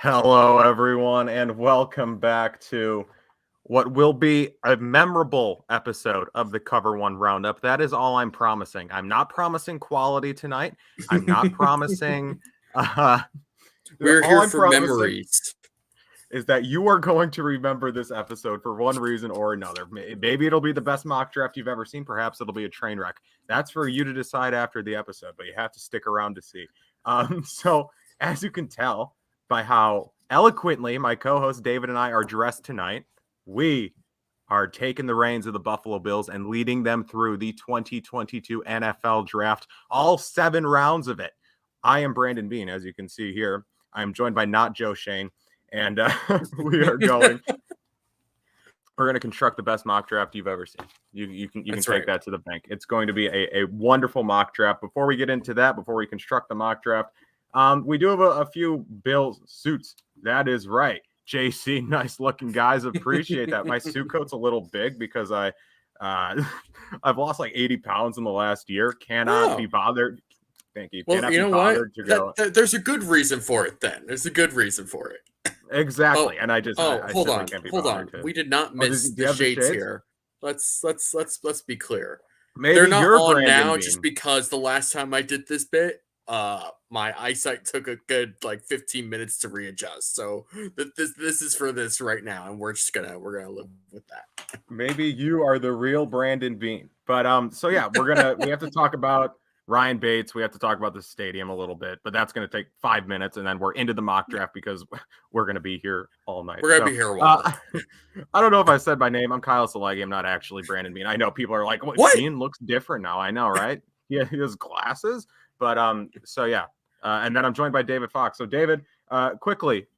Hello, everyone, and welcome back to what will be a memorable episode of the Cover One Roundup. That is all I'm promising. I'm not promising quality tonight. I'm not promising. We're All here I'm for promising memories. is that you are going to remember this episode for one reason or another. Maybe it'll be the best mock draft you've ever seen. Perhaps it'll be a train wreck. That's for you to decide after the episode, but you have to stick around to see. So, as you can tell by how eloquently my co-host David and I are dressed tonight, we are taking the reins of the Buffalo Bills and leading them through the 2022 NFL Draft, all 7 rounds of it. I am Brandon Bean, as you can see here. I am joined by not Joe Shane, and we're going to construct the best mock draft you've ever seen. You can take that to the bank. It's going to be a wonderful mock draft. Before we get into that, before we construct the mock draft, we do have a few Bills suits. That is right. JC, nice looking guys. Appreciate that. My suit coat's a little big because I've lost like 80 pounds in the last year. Cannot be bothered. Thank you. Well, you know what? There's a good reason for it then. There's a good reason for it. Exactly. And I hold on. We did not miss the shades here. Let's be clear. Maybe they're not on Brandon now Bean. Just because the last time I did this bit, my eyesight took a good 15 minutes to readjust. So this is for this right now, and we're gonna live with that. Maybe you are the real Brandon Bean. But so yeah, we have to talk about Ryan Bates. We have to talk about the stadium a little bit, but that's going to take 5 minutes, and then we're into the mock draft because we're going to be here all night. We're going to be here a while. I don't know if I said my name. I'm Kyle Silagyi. I'm not actually Brandon Bean. I know people are like, what? Bean looks different now. I know, right? Yeah, he has glasses. But so yeah. And then I'm joined by David Fox. So David, quickly,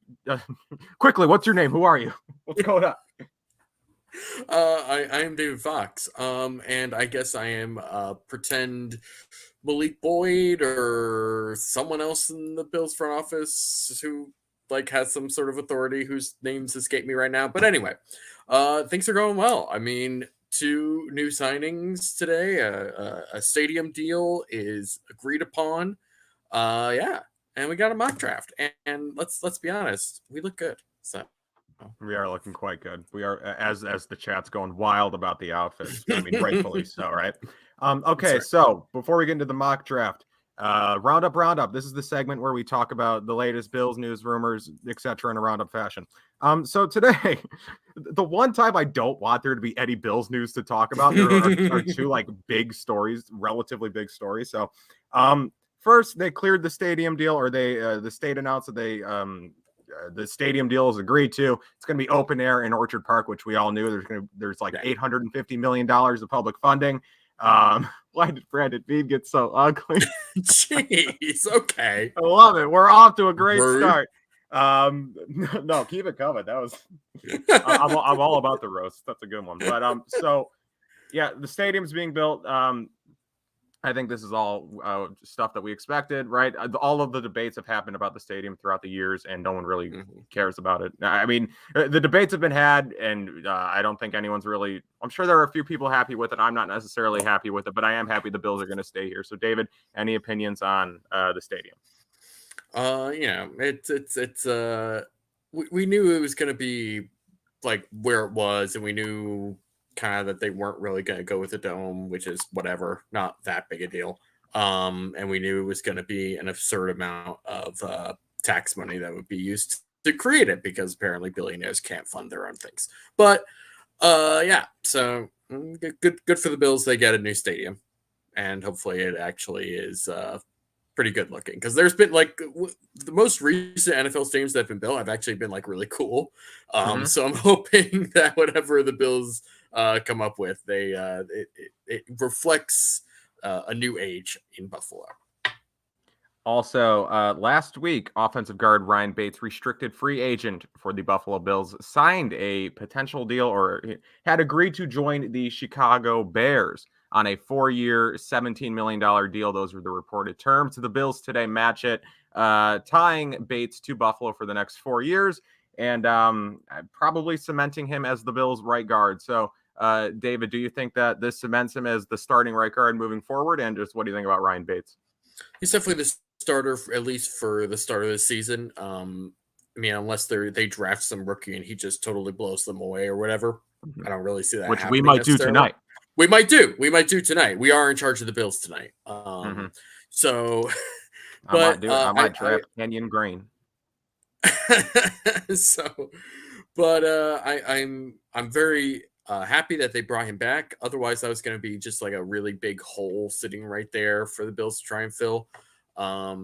what's your name? Who are you? What's going on? I am David Fox. And I guess I am pretend Malik Boyd or someone else in the Bills front office who has some sort of authority whose names escape me right now. But anyway, things are going well. I mean, 2 new signings today. A stadium deal is agreed upon. Yeah, and we got a mock draft. And let's be honest, we look good. So we are looking quite good. We are, as the chat's going wild about the outfits. I mean, rightfully so, right? Okay, right. So before we get into the mock draft, Roundup. This is the segment where we talk about the latest Bills news, rumors, etc. in a Roundup fashion. So today, the one time I don't want there to be any Bills news to talk about, there are 2 big stories, relatively big stories. So, first, they cleared the stadium deal, or the state announced that the stadium deal is agreed to. It's going to be open air in Orchard Park, which we all knew. There's like $850 million of public funding. Why did Brandon Bean get so ugly? Jeez, okay. I love it. We're off to a great start. No, keep it coming. That was I'm all about the roast. That's a good one. But so yeah, the stadium's being built. I think this is all stuff that we expected, right? All of the debates have happened about the stadium throughout the years, and no one really cares about it. I mean, the debates have been had, and I don't think anyone's really... I'm sure there are a few people happy with it. I'm not necessarily happy with it, but I am happy the Bills are going to stay here. So, David, any opinions on the stadium? We knew it was going to be where it was, and we knew kind of that they weren't really going to go with the dome, which is whatever, not that big a deal. And we knew it was going to be an absurd amount of tax money that would be used to create it, because apparently billionaires can't fund their own things. But yeah, so good for the Bills. They get a new stadium, and hopefully it actually is pretty good looking, because there's been the most recent NFL stadiums that have been built have actually been really cool. So I'm hoping that whatever the Bills come up with, it reflects a new age in Buffalo. Also, last week, offensive guard Ryan Bates, restricted free agent for the Buffalo Bills, signed a potential deal, or had agreed to join the Chicago Bears on a 4-year, $17 million deal. Those were the reported terms. The Bills today match it, tying Bates to Buffalo for the next 4 years, and probably cementing him as the Bills' right guard. So, David, do you think that this cements him as the starting right guard moving forward? And just what do you think about Ryan Bates? He's definitely the starter, at least for the start of the season. I mean, unless they draft some rookie and he just totally blows them away or whatever, I don't really see that Which happening we might do tonight. We might do tonight. We are in charge of the Bills tonight. So, but I might draft Kenyon Green. So, but I'm very happy that they brought him back. Otherwise, that was going to be just like a really big hole sitting right there for the Bills to try and fill.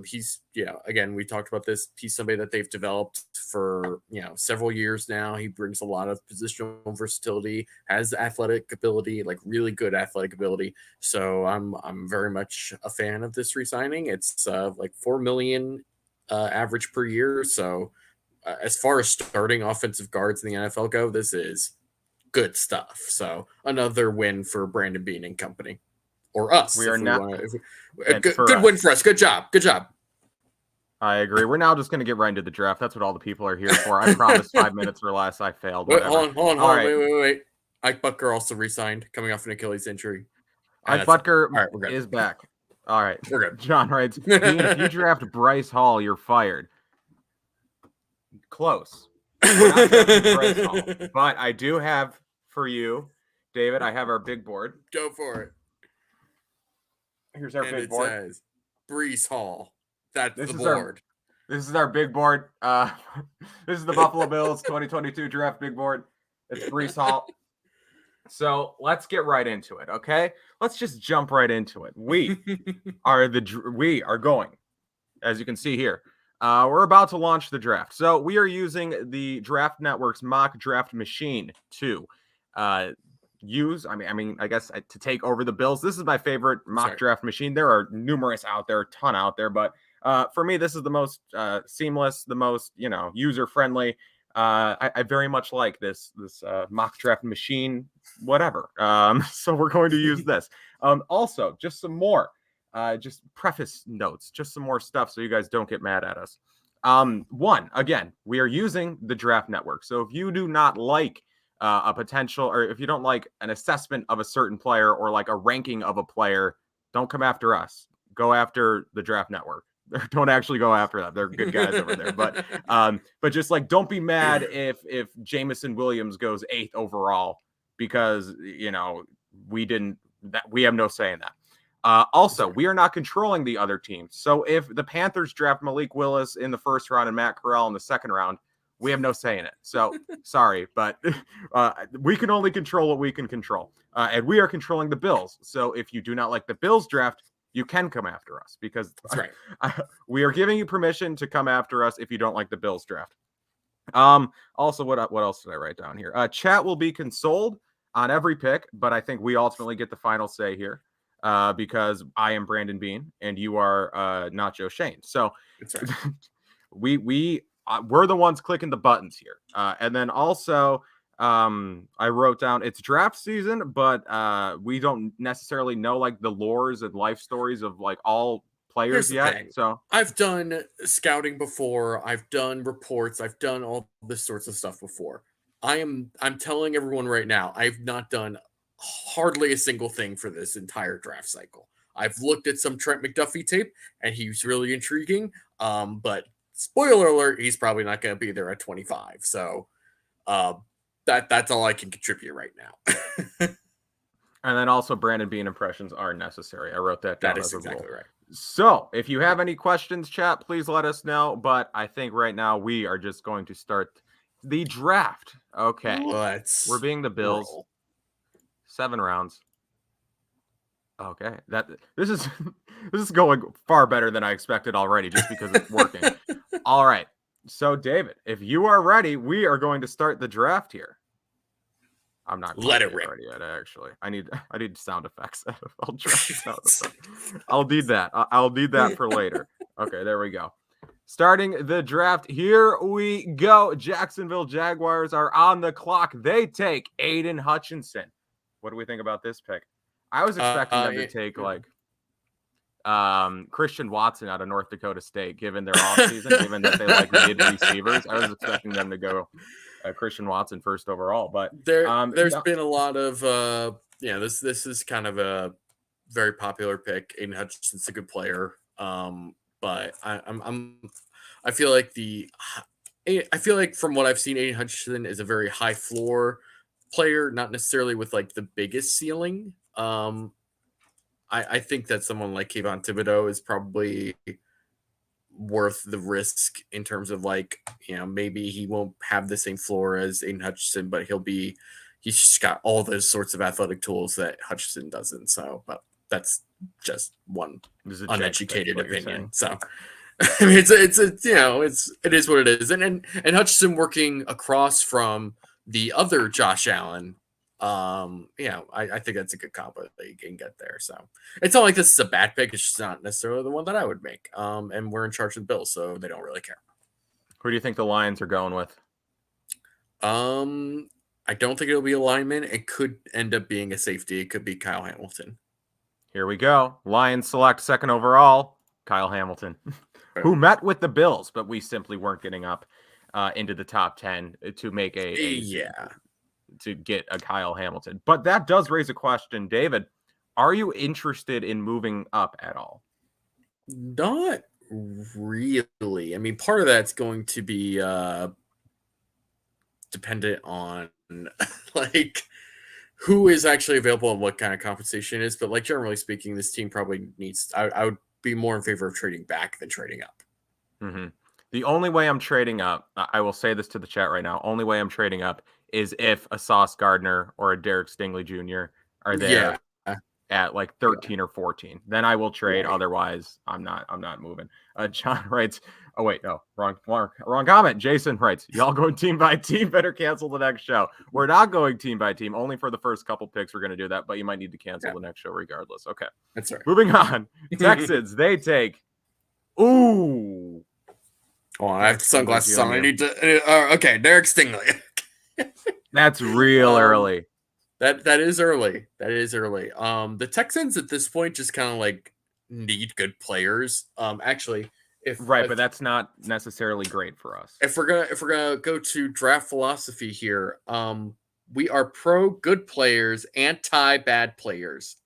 He's again, we talked about this. He's somebody that they've developed for several years now. He brings a lot of positional versatility, has athletic ability, like really good athletic ability. So I'm very much a fan of this re-signing. It's like $4 million average per year. So as far as starting offensive guards in the NFL go, this is good stuff. So another win for Brandon Beane and company. Or us. We are not. Good win for us. Good job. Good job. I agree. We're now just going to get right into the draft. That's what all the people are here for. I promised 5 minutes or less. I failed. Wait, hold on. Wait. Ike Boettger also resigned, coming off an Achilles injury. Ike Boettger is back. All right. We're good. John writes, if you draft Breece Hall, you're fired. Close. We're not drafting Breece Hall. But I do have for you, David, I have our big board. Go for it. Here's our big board. Says Breece Hall. That's the board. This is our big board. This is the Buffalo Bills 2022 draft big board. It's Breece Hall. So let's get right into it, okay? Let's just jump right into it. We are going, as you can see here. We're about to launch the draft. So we are using the Draft Network's mock draft machine to I guess to take over the Bills. This is my favorite mock draft machine. There are numerous out there, a ton out there, but for me, this is the most seamless, the most user friendly. I very much like this mock draft machine, whatever. So we're going to use this. Also, just some more, just preface notes, just some more stuff so you guys don't get mad at us. Again, we are using the Draft Network. So if you do not like a potential, or if you don't like an assessment of a certain player or like a ranking of a player, don't come after us. Go after the Draft Network. Don't actually go after them. They're good guys over there. But just like, don't be mad if Jameson Williams goes 8th overall because we have no say in that. Also, we are not controlling the other teams. So if the Panthers draft Malik Willis in the first round and Matt Corral in the second round, we have no say in it. So sorry, but we can only control what we can control. And we are controlling the Bills. So if you do not like the Bills draft, you can come after us because that's right. We are giving you permission to come after us if you don't like the Bills draft. Also, what else did I write down here? Chat will be consoled on every pick, but I think we ultimately get the final say here because I am Brandon Beane and you are not Joe Shane. So that's right. We're the ones clicking the buttons here. And then also, I wrote down it's draft season, but we don't necessarily know like the lores and life stories of like all players yet. So I've done scouting before. I've done reports. I've done all this sorts of stuff before. I'm telling everyone right now, I've not done hardly a single thing for this entire draft cycle. I've looked at some Trent McDuffie tape and he's really intriguing. But spoiler alert, he's probably not going to be there at 25. So that's all I can contribute right now. And then also Brandon Beane impressions are necessary. I wrote that down. That is exactly right. So if you have any questions, chat, please let us know. But I think right now we are just going to start the draft. Okay. We're being the Bills. Roll. 7 rounds. Okay. This is going far better than I expected already just because it's working. All right. So David, if you are ready, we are going to start the draft here. I'm not ready yet, actually. I need sound effects. I'll need that. I'll need that for later. Okay, there we go. Starting the draft. Here we go. Jacksonville Jaguars are on the clock. They take Aiden Hutchinson. What do we think about this pick? I was expecting them to take like Christian Watson out of North Dakota State, given their offseason, given that they like mid receivers. I was expecting them to go Christian Watson first overall, but there's been a lot of this is kind of a very popular pick. Aiden Hutchinson's a good player, but I feel like I feel like from what I've seen, Aiden Hutchinson is a very high floor player, not necessarily with like the biggest ceiling. I think that someone like Kayvon Thibodeau is probably worth the risk in terms of like, maybe he won't have the same floor as Aiden Hutchinson, but he's just got all those sorts of athletic tools that Hutchinson doesn't. So, but that's just one uneducated opinion. So, I mean, it is what it is. And Hutchinson working across from the other Josh Allen, I think that's a good combo that you can get there. So it's not like this is a bad pick. It's just not necessarily the one that I would make. And we're in charge of the Bills, so they don't really care. Who do you think the Lions are going with? I don't think it'll be a lineman. It could end up being a safety. It could be Kyle Hamilton. Here we go. Lions select second overall, Kyle Hamilton, who met with the Bills, but we simply weren't getting up into the top 10 to make to get a Kyle Hamilton. But that does raise a question, David. Are you interested in moving up at all? Not really. I mean, part of that's going to be dependent on like who is actually available and what kind of compensation is. But like generally speaking, this team probably needs. I would be more in favor of trading back than trading up. Mm-hmm. The only way I'm trading up, I will say this to the chat right now. Only way I'm trading up is if a Sauce Gardner or a Derek Stingley Jr. are there at like 13 or 14. Then I will trade. Right. Otherwise, I'm not moving. John writes, oh wait, no, wrong comment. Jason writes, y'all going team by team, better cancel the next show. We're not going team by team, only for the first couple picks we're going to do that, but you might need to cancel the next show regardless. Okay. That's right. Moving on. Texans, they take, ooh. Oh, I have sunglasses on. I need to. Okay, Derek Stingley. That's real early. That is early. That is early. The Texans at this point just kind of like need good players. Actually, but that's not necessarily great for us. If we're gonna go to draft philosophy here, we are pro good players, anti bad players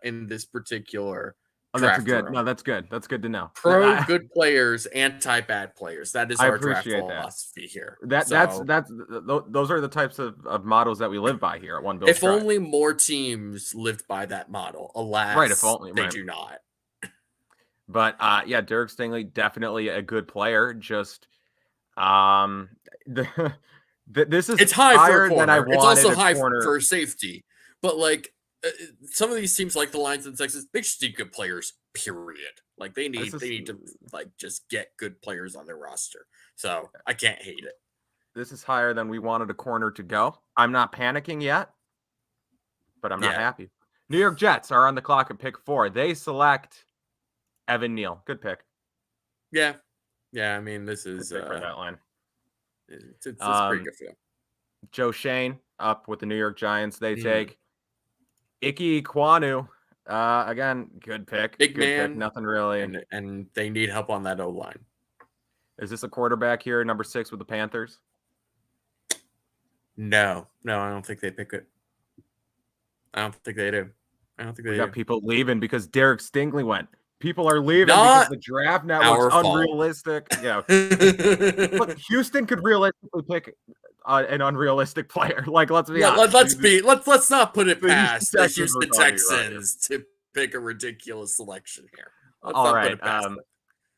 in this particular. Oh, that's good. No, that's good. That's good to know. Pro good players, anti bad players. That is our draft philosophy here. That's those are the types of models that we live by here at One Bill. If only more teams lived by that model. Alas, right? If only they do not. But Derek Stingley, definitely a good player. Just this is it's higher than I wanted. It's also high for safety, but like. Some of these teams, like the Lions and Texans, they just need good players. Period. Like they need to like just get good players on their roster. So I can't hate it. This is higher than we wanted a corner to go. I'm not panicking yet, but I'm not happy. New York Jets are on the clock at pick 4. They select Evan Neal. Good pick. Yeah. I mean, this is for that line. It's pretty good for them. Joe Shane up with the New York Giants. They take Ike Ekwonu, again, good pick. Big good man. Pick, nothing really. And they need help on that O-line. Is this a quarterback here, number 6 with the Panthers? No, I don't think they pick it. I don't think they do. We got people leaving because Derek Stingley went. People are leaving because the draft network's unrealistic. Yeah. Look, Houston could realistically pick an unrealistic player. Like, let's be honest. Let's not put it past the Houston Texans to pick a ridiculous selection here. All right.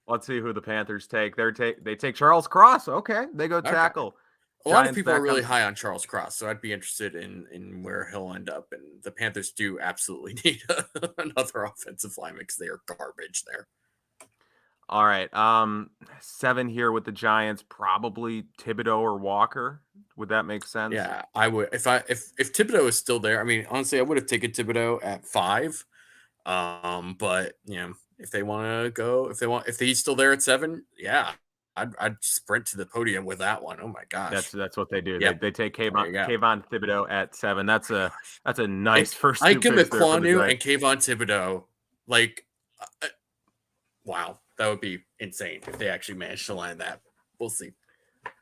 Let's see who the Panthers take. They take Charles Cross. Okay, they go tackle. Okay. A lot of people are really high on Charles Cross, so I'd be interested in where he'll end up. And the Panthers do absolutely need another offensive lineman because they are garbage there. All right. 7 here with the Giants, probably Thibodeau or Walker. Would that make sense? Yeah, I would. If Thibodeau is still there, I mean, honestly, I would have taken Thibodeau at 5. But if they want to go, if he's still there at 7, yeah. I'd sprint to the podium with that one. Oh my gosh, that's what they do. Yep. They take Kayvon Thibodeau at 7. That's a nice first. Ike Ekwonu and Kayvon Thibodeau, like, wow, that would be insane if they actually managed to land that. We'll see.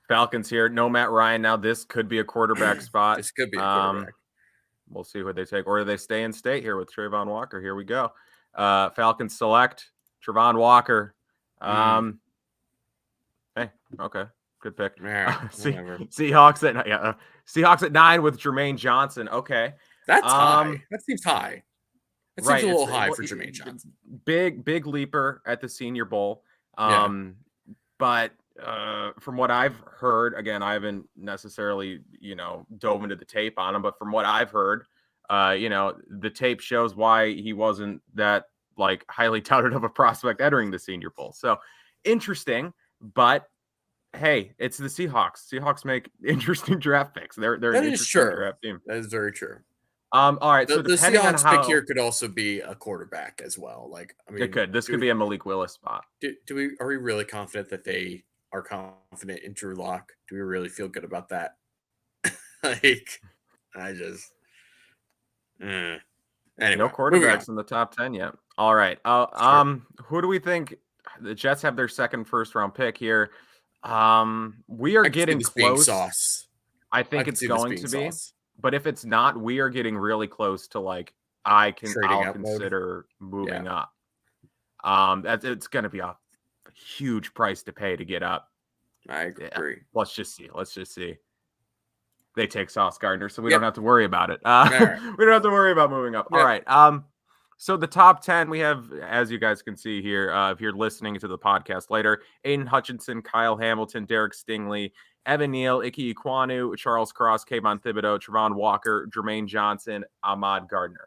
Falcons here, no Matt Ryan. Now this could be a quarterback spot. This could be a quarterback. We'll see who they take, or do they stay in state here with Trayvon Walker? Here we go. Falcons select Trayvon Walker. Hey, okay. Good pick. Right, whatever. Seahawks at 9 with Jermaine Johnson. Okay. That's high. That seems high. That seems Right. a little high for Jermaine Johnson. Big leaper at the Senior Bowl. But from what I've heard, again, I haven't necessarily, dove into the tape on him, but from what I've heard, the tape shows why he wasn't that like highly touted of a prospect entering the Senior Bowl. So interesting, but hey, it's the Seahawks. Seahawks make interesting draft picks. They're an interesting draft team. That is very true. All right. The Seahawks pick here could also be a quarterback as well. Like, I mean, it could. This could be a Malik Willis spot. Are we really confident that they are confident in Drew Lock? Do we really feel good about that? Like, anyway, no quarterbacks in the top 10 yet. All right. Who do we think? The Jets have their second first-round pick here. We are getting close. I think it's going to be. But if it's not, we are getting really close to like I'll consider moving up. It's going to be a huge price to pay to get up. I agree. Let's just see. They take Sauce Gardner, so we don't have to worry about it. We don't have to worry about moving up. All right. So the top 10 we have, as you guys can see here, if you're listening to the podcast later, Aiden Hutchinson, Kyle Hamilton, Derek Stingley, Evan Neal, Ike Ekwonu, Charles Cross, Kayvon Thibodeau, Travon Walker, Jermaine Johnson, Ahmad Gardner.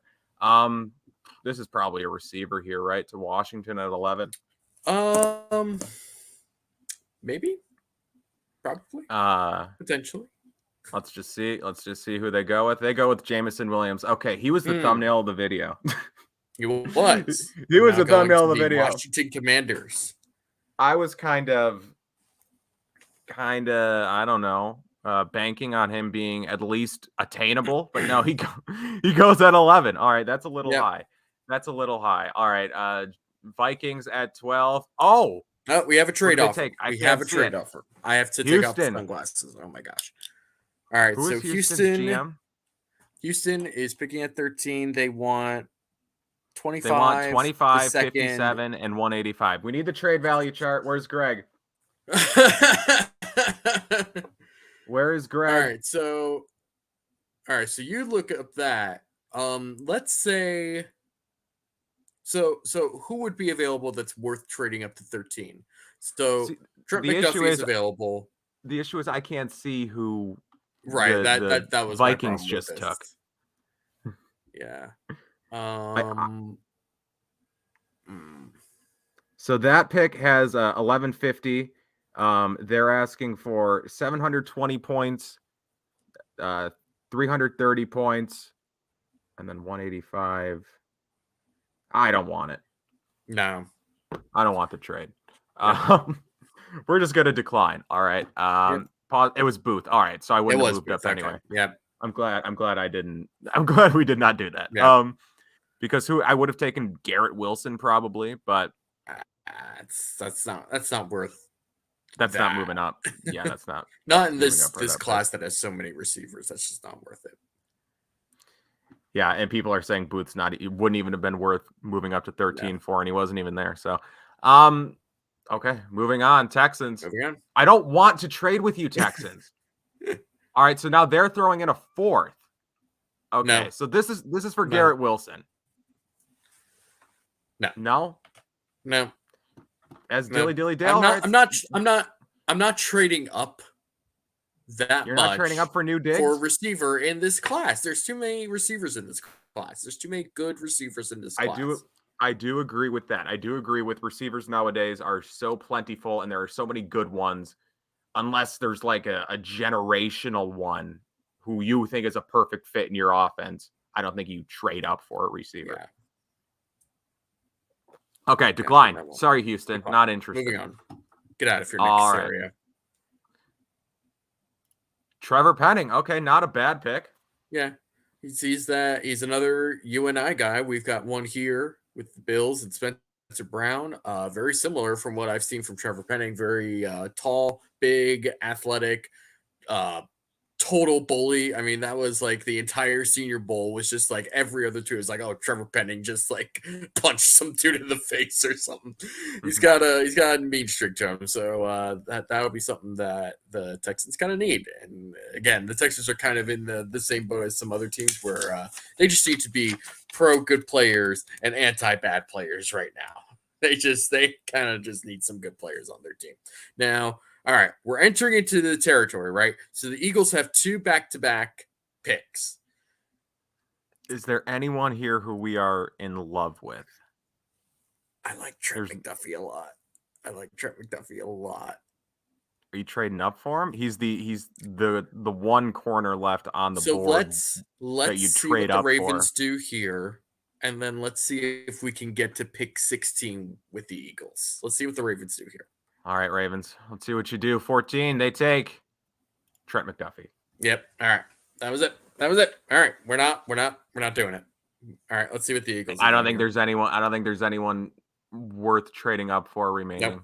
This is probably a receiver here, right? To Washington at 11. Maybe. Probably. Potentially. Let's just see who they go with. They go with Jamison Williams. Okay, he was the thumbnail of the video. He was. He was the thumbnail of the video. Washington Commanders. I was kind of, I don't know, banking on him being at least attainable, but no, he goes at 11. All right, that's a little high. All right, Vikings at 12. Oh, we have a trade offer. We have a trade offer. I have to take off the sunglasses. Oh my gosh. All right, so Houston is picking at 13. They want 25. They want 25, 57, and 185. We need the trade value chart. Where's Greg? Where is Greg? All right, so you look up that. Let's say so who would be available that's worth trading up to 13? So Trent McDuffie is available. The issue is I can't see who that was Vikings just took. Yeah. So that pick has 1150. They're asking for 720 points, 330 points, and then 185. I don't want it. No, I don't want the trade. We're just gonna decline. All right. Pause. It was Booth. All right. So I wouldn't have moved up anyway. Yeah. I'm glad I didn't. I'm glad we did not do that. Yeah. Because I would have taken Garrett Wilson probably, but that's not worth. That's not moving up. Yeah, that's not. Not in this class that has so many receivers. That's just not worth it. Yeah, and people are saying Booth's it wouldn't even have been worth moving up to 13 for, and he wasn't even there. So, okay, moving on. Texans. I don't want to trade with you, Texans. All right, so now they're throwing in a fourth. Okay, so this is for Garrett Wilson. No. As Dilly Dale. I'm not trading up that You're much. Not trading up for new digs for a receiver in this class. There's too many receivers in this class. There's too many good receivers in this class. I do agree with that. I do agree with receivers nowadays are so plentiful and there are so many good ones. Unless there's like a generational one who you think is a perfect fit in your offense, I don't think you trade up for a receiver. Yeah. Okay, decline. Sorry, Houston. Not interested. Moving on. Get out of your next area. Trevor Penning. Okay, not a bad pick. Yeah. He sees that. He's another UNI guy. We've got one here with the Bills and Spencer Brown. Very similar from what I've seen from Trevor Penning. Very tall, big, athletic, total bully. I mean, that was like the entire Senior Bowl was just like every other two is like, oh, Trevor Penning just like punched some dude in the face or something. He's got a mean streak to him, so that would be something that the Texans kind of need. And again, the Texans are kind of in the same boat as some other teams where they just need to be pro good players and anti bad players right now. They kind of just need some good players on their team now. All right, we're entering into the territory, right? So the Eagles have 2 back-to-back picks. Is there anyone here who we are in love with? I like Trent McDuffie a lot. Are you trading up for him? He's the one corner left on the board. Let's see what the Ravens do here, and then let's see if we can get to pick 16 with the Eagles. Let's see what the Ravens do here. All right, Ravens. Let's see what you do. 14. They take Trent McDuffie. Yep. All right. That was it. All right. We're not doing it. All right. Let's see what the Eagles. I don't think there's anyone worth trading up for remaining.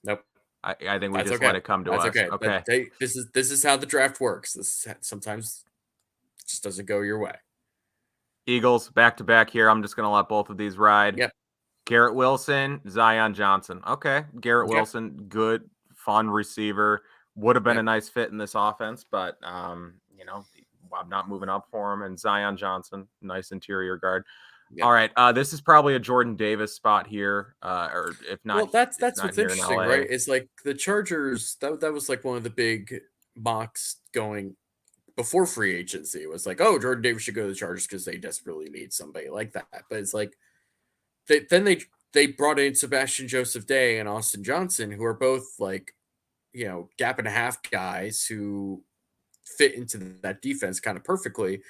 Nope. I think we let it come to us. Okay. This is how the draft works. This sometimes just doesn't go your way. Eagles back to back here. I'm just gonna let both of these ride. Yep. Garrett Wilson, Zion Johnson. Okay. Garrett Wilson, good, fun receiver. Would have been a nice fit in this offense, but I'm not moving up for him. And Zion Johnson, nice interior guard. Yep. All right. This is probably a Jordan Davis spot here. Or if not, well, that's what's interesting, right? It's like the Chargers, that was like one of the big mocks going before free agency. It was like, oh, Jordan Davis should go to the Chargers because they desperately need somebody like that. But it's like they brought in Sebastian Joseph Day and Austin Johnson, who are both like, gap and a half guys who fit into that defense kind of perfectly.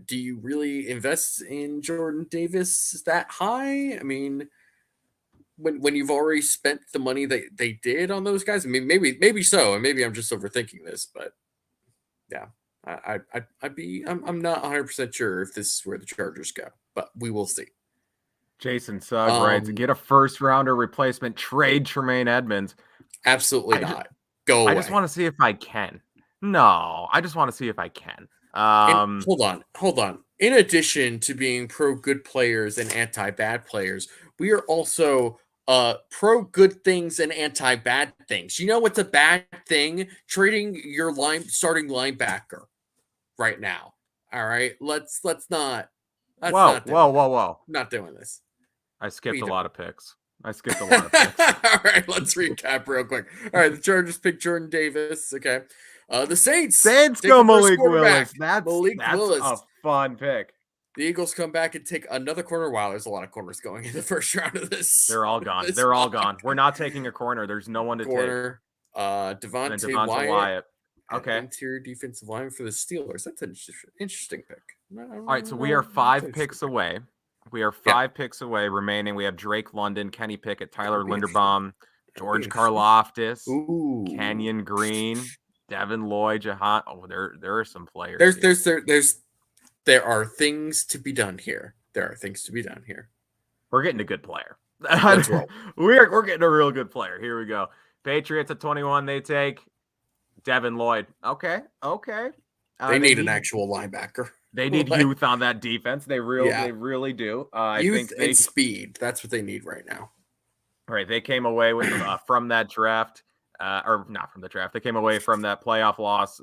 Do you really invest in Jordan Davis that high? I mean, when you've already spent the money that they did on those guys, I mean, maybe so, and maybe I'm just overthinking this, but yeah, I'm not 100% sure if this is where the Chargers go, but we will see. Jason Sugg writes, get a first rounder replacement, trade Tremaine Edmonds. Absolutely not. Go away. I just want to see if I can. No, I just want to see if I can. Hold on. In addition to being pro good players and anti bad players, we are also pro good things and anti bad things. You know what's a bad thing? Trading your starting linebacker right now. All right, let's not. Whoa! Not doing this. I skipped a lot of picks. All right, let's recap real quick. All right, the Chargers picked Jordan Davis. Okay. The Saints go Malik Willis. That's Willis. A fun pick. The Eagles come back and take another corner. Wow, there's a lot of corners going in the first round of this. They're all gone. They're all gone. We're not taking a corner. There's no one to take. Devontae Wyatt. Okay. Interior defensive lineman for the Steelers. That's an interesting pick. All right, so we are 5 picks away. We are 5 picks away remaining. We have Drake London, Kenny Pickett, Tyler Linderbaum, George Karlaftis, Kenyon Green, Devin Lloyd, Jahan. Oh, there are some players. There are things to be done here. We're getting a good player. We're getting a real good player. Here we go. Patriots at 21. They take Devin Lloyd. Okay. They need an actual linebacker. They need youth on that defense. They really do. Youth and speed. That's what they need right now. All right. They came away with from that draft, or not from the draft. They came away from that playoff loss,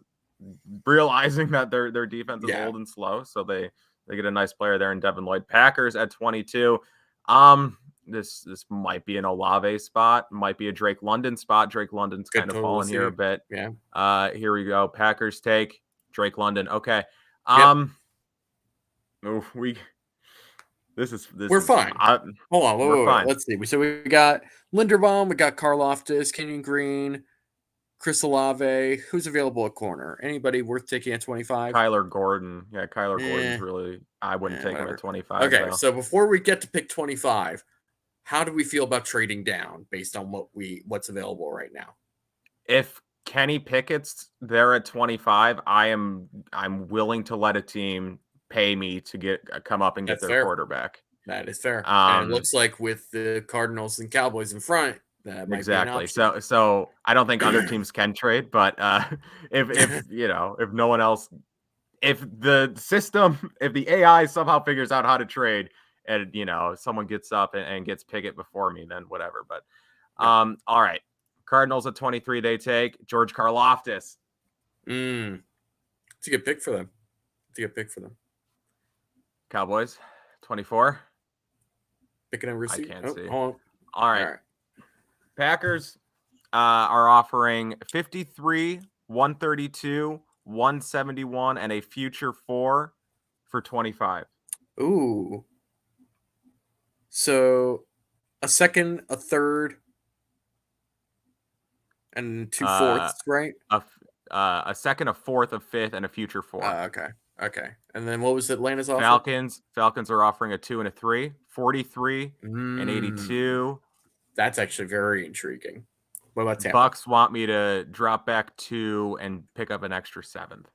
realizing that their defense is old and slow. So they get a nice player there in Devin Lloyd. Packers at 22. This might be an Olave spot. Might be a Drake London spot. Drake London's kind of fallen here a bit. Yeah. Here we go. Packers take Drake London. Okay. We're fine. Hold on, wait. Let's see. So we got Linderbaum, we got Karlaftis, Kenyon Green, Chris Olave. Who's available at corner? Anybody worth taking at 25? Kyler Gordon. Yeah, Kyler Gordon's really. I wouldn't take him at 25. Okay, though. So before we get to pick 25, how do we feel about trading down based on what's available right now? If Kenny Pickett's there at 25, I'm willing to let a team pay me to come up and get their quarterback. That is fair. And it looks like with the Cardinals and Cowboys in front, That might be an Exactly. option. So I don't think other teams can trade, but if if no one else, if the system, if the AI somehow figures out how to trade, and someone gets up and gets Pickett before me, then whatever. But Yeah. all right, Cardinals at 23 they take George Karlaftis. It's a good pick for them. Cowboys 24. Picking and I receive. can't see. Hold on. All right. Packers are offering 53, 132, 171, and a future 4 for 25. Ooh. So a second, a third, and 2 fourths, right? A second, a fourth, a fifth, and a future 4. Okay. And then what was Atlanta's offer? Falcons are offering a 2 and a 3, 43 and 82. That's actually very intriguing. What about Tampa? Bucks want me to drop back 2 and pick up an extra 7th.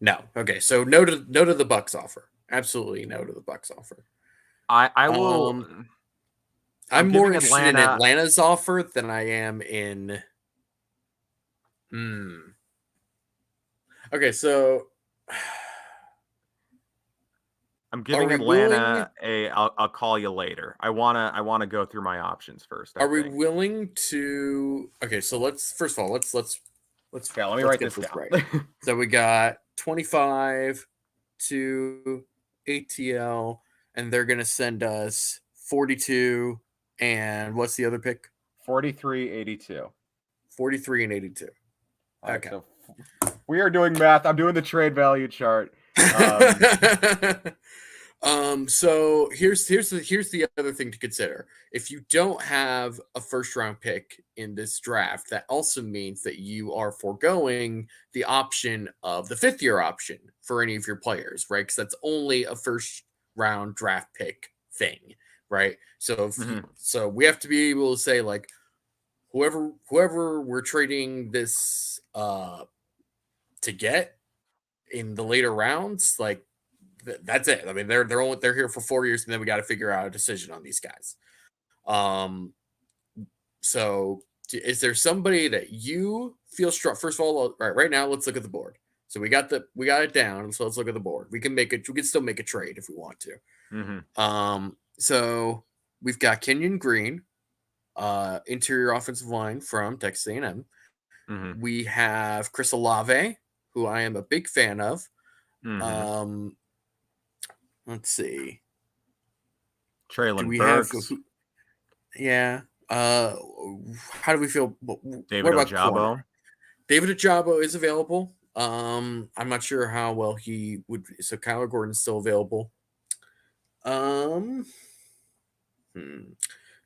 No. Okay. So no to the Bucks offer. Absolutely no to the Bucks offer. I will. I'm more interested in Atlanta's offer than I am in. Okay, so I'm giving Atlanta I'll call you later. I wanna go through my options first. Are we willing to? Okay, so let's let me write this down. Right. So we got 25 to ATL, and they're gonna send us 42. And what's the other pick? 43, 82. 43 and 82. Okay. So we are doing math. I'm doing the trade value chart. So here's the other thing to consider. If you don't have a first round pick in this draft, that also means that you are foregoing the option of the 5th year option for any of your players, right? Because that's only a first round draft pick thing, right? So so we have to be able to say, like, whoever we're trading this to get in the later rounds, like, that's it. I mean, they're here for 4 years, and then we got to figure out a decision on these guys. So is there somebody that you feel strong? First of all, right now, let's look at the board. So we got it down. So let's look at the board. We can still make a trade if we want to. So we've got Kenyon Green, interior offensive line from Texas A&M. We have Chris Olave, who I am a big fan of. Let's see. Treylon Burks. Yeah. How do we feel? David Ojabo. Corner? David Ojabo is available. I'm not sure how well he would. So Kyler Gordon's still available.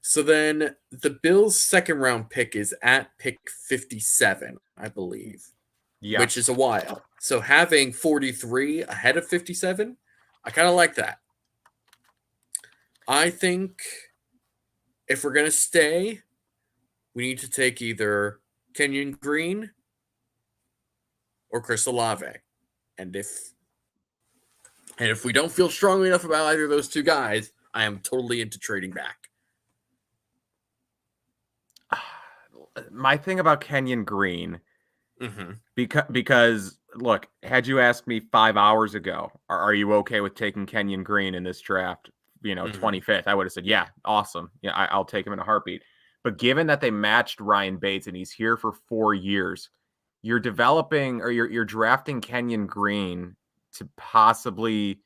So then the Bills' 2nd round pick is at pick 57, I believe. Yeah. Which is a while. So having 43 ahead of 57, I kind of like that. I think if we're going to stay, we need to take either Kenyon Green or Chris Olave. And if we don't feel strongly enough about either of those two guys, I am totally into trading back. My thing about Kenyon Green, because look, had you asked me 5 hours ago, are you okay with taking Kenyon Green in this draft, 25th, I would have said, yeah, awesome. Yeah, I'll take him in a heartbeat. But given that they matched Ryan Bates and he's here for 4 years, you're developing or you're drafting Kenyon Green to possibly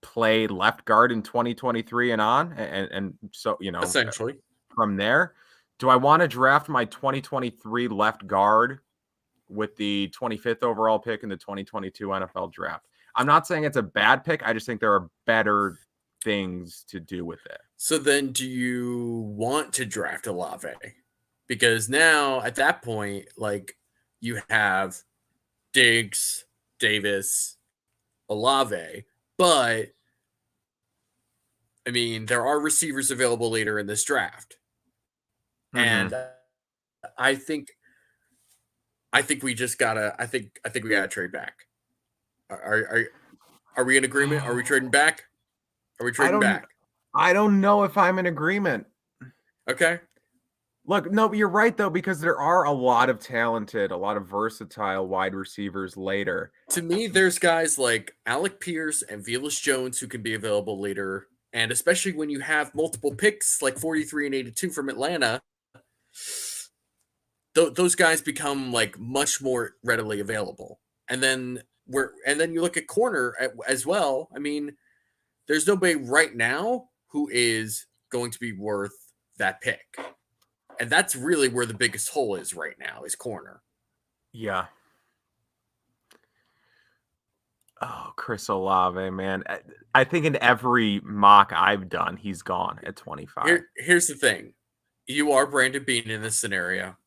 play left guard in 2023 and on. And so, essentially from there, do I want to draft my 2023 left guard with the 25th overall pick in the 2022 NFL draft? I'm not saying it's a bad pick. I just think there are better things to do with it. So then do you want to draft Olave? Because now at that point, like, you have Diggs, Davis, Olave, but I mean, there are receivers available later in this draft. And I think we just gotta. I think we gotta trade back. Are we in agreement? Are we trading back? Are we trading back? I don't know if I'm in agreement. Okay. Look, no, but you're right though, because there are a lot of talented, a lot of versatile wide receivers later. To me, there's guys like Alec Pierce and Velus Jones who can be available later. And especially when you have multiple picks like 43 and 82 from Atlanta, those guys become like much more readily available. And then you look at corner as well. I mean, there's nobody right now who is going to be worth that pick. And that's really where the biggest hole is right now, is corner. Yeah. Oh, Chris Olave, man. I think in every mock I've done, he's gone at 25. Here's the thing. You are Brandon Beane in this scenario.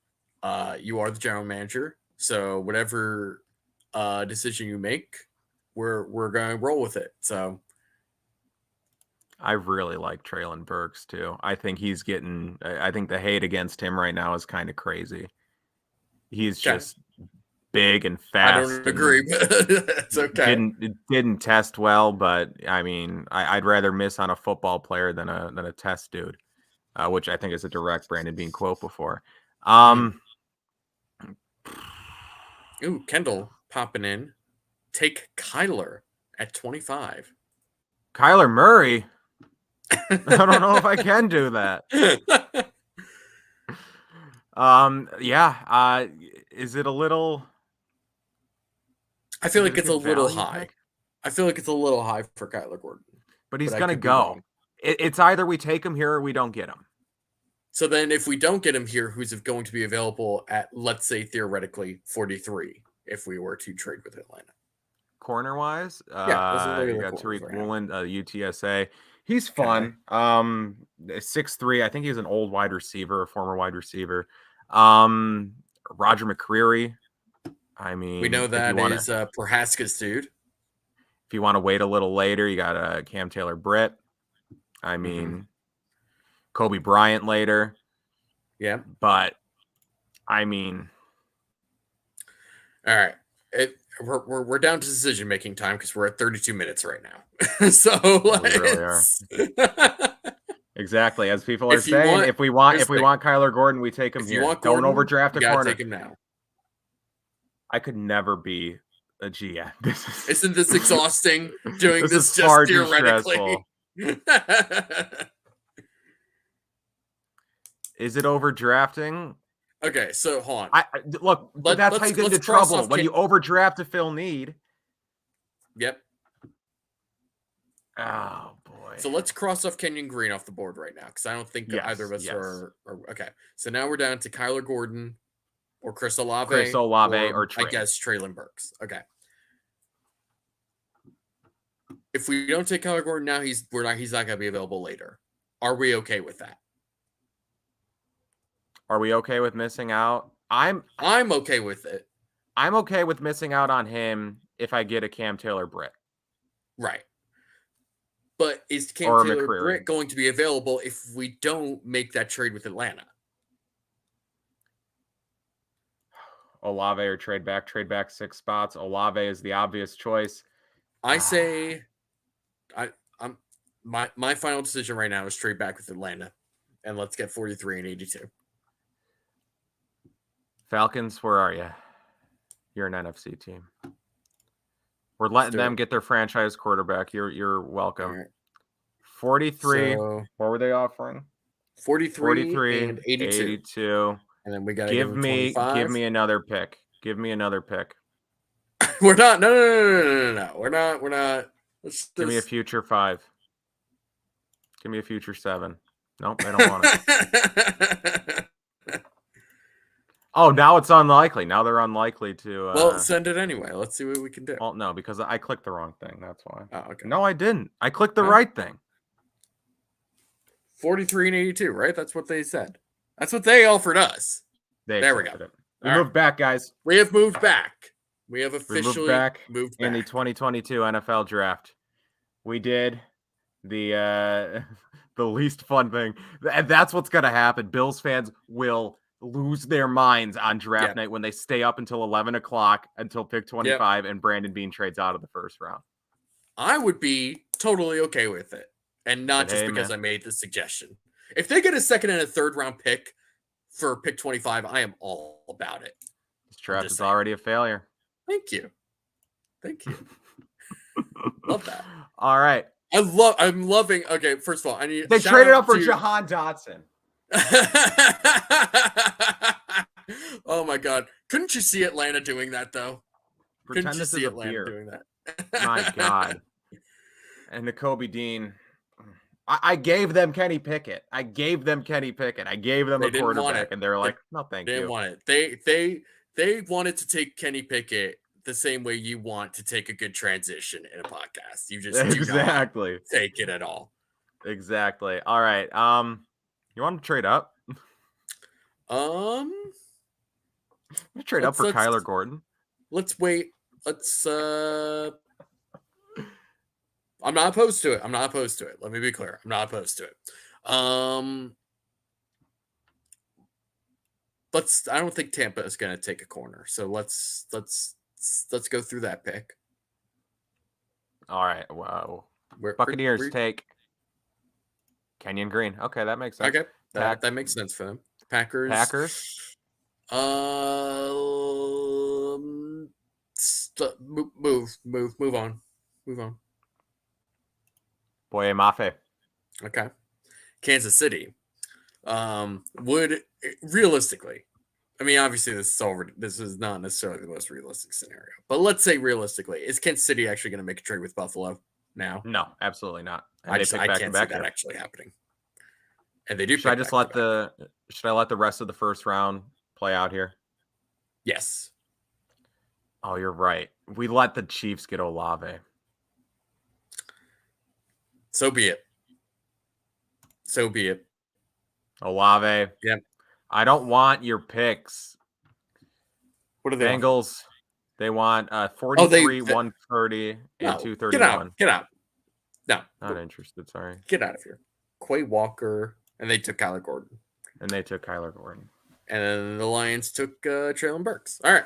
You are the general manager. So whatever decision you make, we're going to roll with it. So I really like Traylon Burks too. I think he's getting. I think the hate against him right now is kind of crazy. He's just big and fast. I don't agree, but it's okay. Didn't test well, but I mean, I'd rather miss on a football player than a test dude, which I think is a direct Brandon Beane quote before. Ooh, Kendall popping in. Take Kyler at 25. Kyler Murray. I don't know if I can do that. Yeah. Is it a little? I feel like it's a little high. Pick? I feel like it's a little high for Kyler Gordon. But he's gonna go. It's either we take him here or we don't get him. So then, if we don't get him here, who's going to be available at, let's say, theoretically 43, if we were to trade with Atlanta? Corner wise, you got Tariq Woolen, UTSA. He's fun. 6'3". I think he's an old wide receiver, a former wide receiver. Roger McCreary. I mean, we know that is Prohaska's dude. If you want to wait a little later, you got Cam Taylor-Britt. I mean, Kobe Bryant later. Yeah. But, I mean. All right. We're down to decision-making time because we're at 32 minutes right now. So we really are. Exactly. As people are saying, if we want Kyler Gordon, we take him here. Don't overdraft a corner. Take him now. I could never be a GM. Isn't this exhausting? Doing this just theoretically. Is it overdrafting? Okay, so hold on. Look, that's how you get into trouble when you overdraft to fill need. Yep. Oh boy. So let's cross off Kenyon Green off the board right now because I don't think either of us are okay. So now we're down to Kyler Gordon or Chris Olave. or I guess Traylon Burks. Okay. If we don't take Kyler Gordon now, he's not going to be available later. Are we okay with that? Are we okay with missing out? I'm okay with it. I'm okay with missing out on him if I get a Cam Taylor-Britt. Right. But is Cam Taylor-Britt going to be available if we don't make that trade with Atlanta? Olave or trade back 6 spots. Olave is the obvious choice. I say my final decision right now is trade back with Atlanta. And let's get 43 and 82. Falcons, where are you? You're an NFC team. We're letting them get their franchise quarterback. You're welcome. Right. 43. So, what were they offering? 43 and 82. And then we got to give me another pick. Give me another pick. We're not. No. We're not. Give me a future 5. Give me a future 7. Nope, I don't want it. Oh, now it's unlikely. Now they're unlikely to. Well, send it anyway. Let's see what we can do. Well, no, because I clicked the wrong thing. That's why. Oh, okay. No, I didn't. I clicked the right thing. 43 and 82, right? That's what they said. That's what they offered us. There we go. We moved back, guys. We have moved back. We have officially moved back in the 2022 NFL draft. We did the least fun thing. And that's what's going to happen. Bills fans will lose their minds on draft night when they stay up until 11 o'clock until pick 25 and Brandon Beane trades out of the first round. I would be totally okay with it. And not just because I made the suggestion. If they get a second and a third round pick, for pick 25, I am all about it. This draft is already a failure. Thank you. Love that. All right. I'm loving. Okay, first of all, I need. They traded up for Jahan Dotson. Oh my God! Couldn't you see Atlanta doing that though? Pretend this is a beer. Doing that? My God. And Nakobe Dean. I gave them Kenny Pickett. I gave them a quarterback, and they're like, no, thank you. They didn't want it. They wanted to take Kenny Pickett the same way you want to take a good transition in a podcast. You just exactly take it at all. Exactly. All right. You want to trade up? Trade up for Kyler Gordon. Let's wait. I'm not opposed to it. Let me be clear. I'm not opposed to it. I don't think Tampa is going to take a corner. So let's go through that pick. All right. Wow. Buccaneers take Kenyon Green. Okay, that makes sense. Okay, that makes sense for them. Packers. Move on. Boye Mafe. Okay. Kansas City. Would realistically, I mean, obviously this is not necessarily the most realistic scenario, but let's say realistically, is Kansas City actually going to make a trade with Buffalo now? No, absolutely not. And I can't see that actually happening. And they do. Should I let the rest of the first round play out here? Yes. Oh, you're right. We let the Chiefs get Olave. So be it. Olave. Yep. I don't want your picks. What are they? Bengals. They want 43, 130, and 231. Get out. No. Not interested. Sorry. Get out of here. Quay Walker. And they took Kyler Gordon. And then the Lions took Traylon Burks. All right.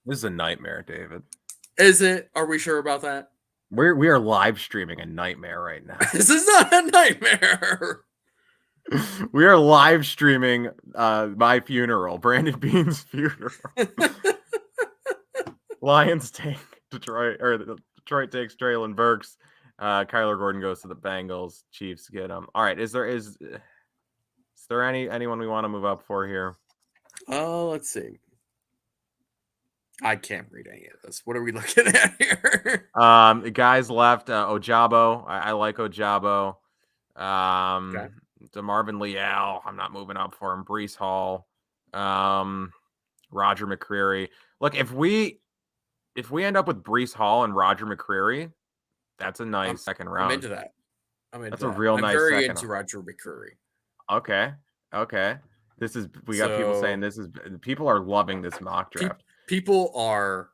This is a nightmare, David. Is it? Are we sure about that? We are live streaming a nightmare right now. This is not a nightmare. We are live streaming my funeral, Brandon Bean's funeral. Lions take Detroit, or Detroit takes Traylon Burks. Kyler Gordon goes to the Bengals. Chiefs get him. All right. Is there anyone we want to move up for here? Let's see. I can't read any of this. What are we looking at here? Guys left. Ojabo. I like Ojabo. Okay. DeMarvin Leal. I'm not moving up for him. Breece Hall. Roger McCreary. Look, if we end up with Breece Hall and Roger McCreary, that's a nice second round. I'm into that. That's a real nice very second into Roger McCreary. Okay. We got people saying people are loving this mock draft. People are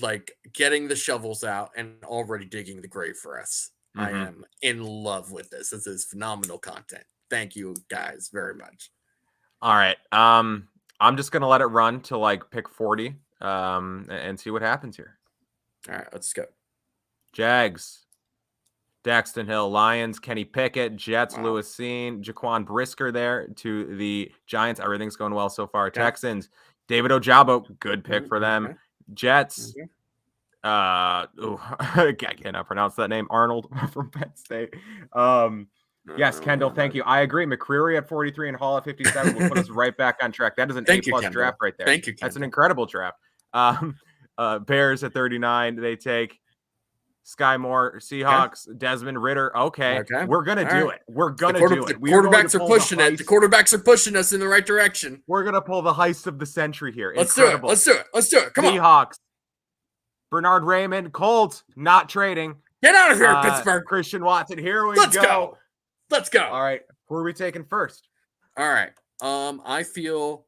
like getting the shovels out and already digging the grave for us. I am in love with this. This is phenomenal content. Thank you guys very much. All right. I'm just gonna let it run to like pick 40 and see what happens here. All right, let's go. Jags, Daxton Hill, Lions, Kenny Pickett, Jets, Lewis Cine, Jaquan Brisker there to the Giants. Everything's going well so far. Texans, David Ojabo, good pick for them. Okay. Jets, I cannot pronounce that name. Arnold from Penn State. Yes, Kendall, thank you. I agree. McCreary at 43 and Hall at 57 will put us right back on track. That is an A+ draft right there. Thank you, Kendall. That's an incredible draft. Bears at 39. They take Sky Moore, Seahawks, Desmond Ridder. Okay. We're going to do it. We're going to do it. The quarterbacks are pushing it. The quarterbacks are pushing us in the right direction. We're going to pull the heist of the century here. Let's do it. Let's do it. Come on. Seahawks. Bernard Raymond, Colts, not trading. Get out of here, Pittsburgh. Christian Watson. Here we go. Let's go. All right. Who are we taking first? All right. I feel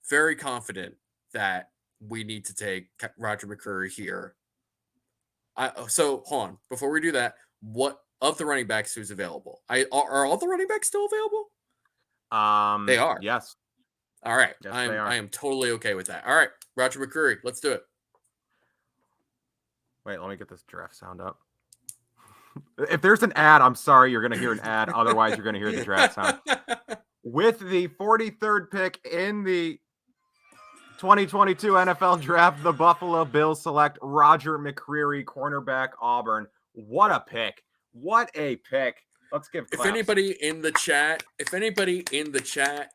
very confident that we need to take Roger McCreary here. So hold on. Before we do that, what of the running backs who's available? Are all the running backs still available? They are. Yes. All right. Yes, I am totally okay with that. All right. Roger McCreary. Let's do it. Wait, let me get this draft sound up. If there's an ad, I'm sorry, you're going to hear an ad. Otherwise, you're going to hear the draft sound. With the 43rd pick in the 2022 NFL Draft, the Buffalo Bills select Roger McCreary, cornerback, Auburn. What a pick. What a pick. Let's give claps. If anybody in the chat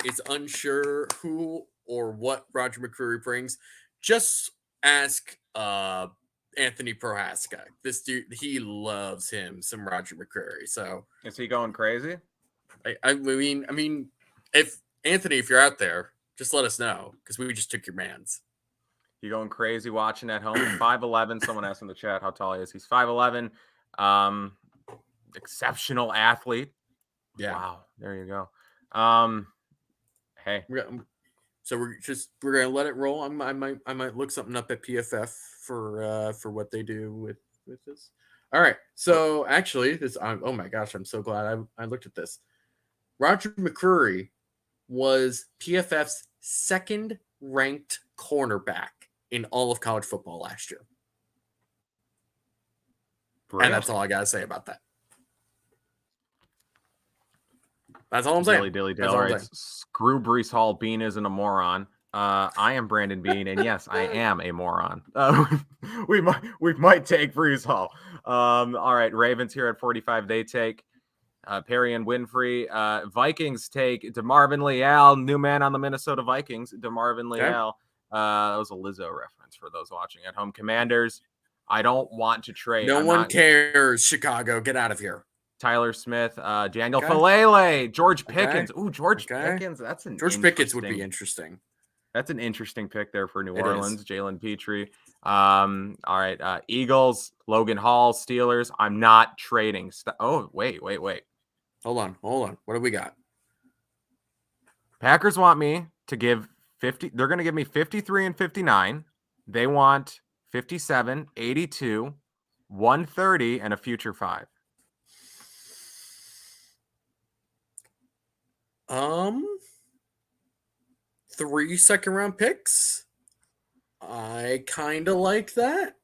is unsure who or what Roger McCreary brings, just ask Anthony Prohaska. This dude, he loves him some Roger McCreary. So is he going crazy? I mean, if Anthony, if you're out there, just let us know because we just took your man's. You going crazy watching at home? 5'11". Someone asked in the chat how tall he is. He's 5'11". Exceptional athlete. Yeah. Wow. There you go. Hey. So we're gonna let it roll. I might look something up at PFF for what they do with this. All right. So actually, oh my gosh, I'm so glad I looked at this. Roger McCreary was PFF's second ranked cornerback in all of college football last year. Really? And that's all I gotta say about that. That's all I'm saying. Dilly. Screw Breece Hall. Bean isn't a moron. I am Brandon Bean, and yes, I am a moron. We might take Breece Hall. All right, Ravens here at 45. They take Perry and Winfrey. Vikings take DeMarvin Leal, new man on the Minnesota Vikings. DeMarvin Leal. That was a Lizzo reference for those watching at home. Commanders. I don't want to trade. No one cares. Chicago, get out of here. Tyler Smith, Daniel Falele, George Pickens. Ooh, George Pickens. George Pickens would be interesting. That's an interesting pick there for New Orleans. Jalen Petrie. All right. Eagles, Logan Hall, Steelers. I'm not trading. Wait. Hold on. What do we got? Packers want me to give 50. They're going to give me 53 and 59. They want 57, 82, 130, and a future 5. 3 second-round picks. I kind of like that.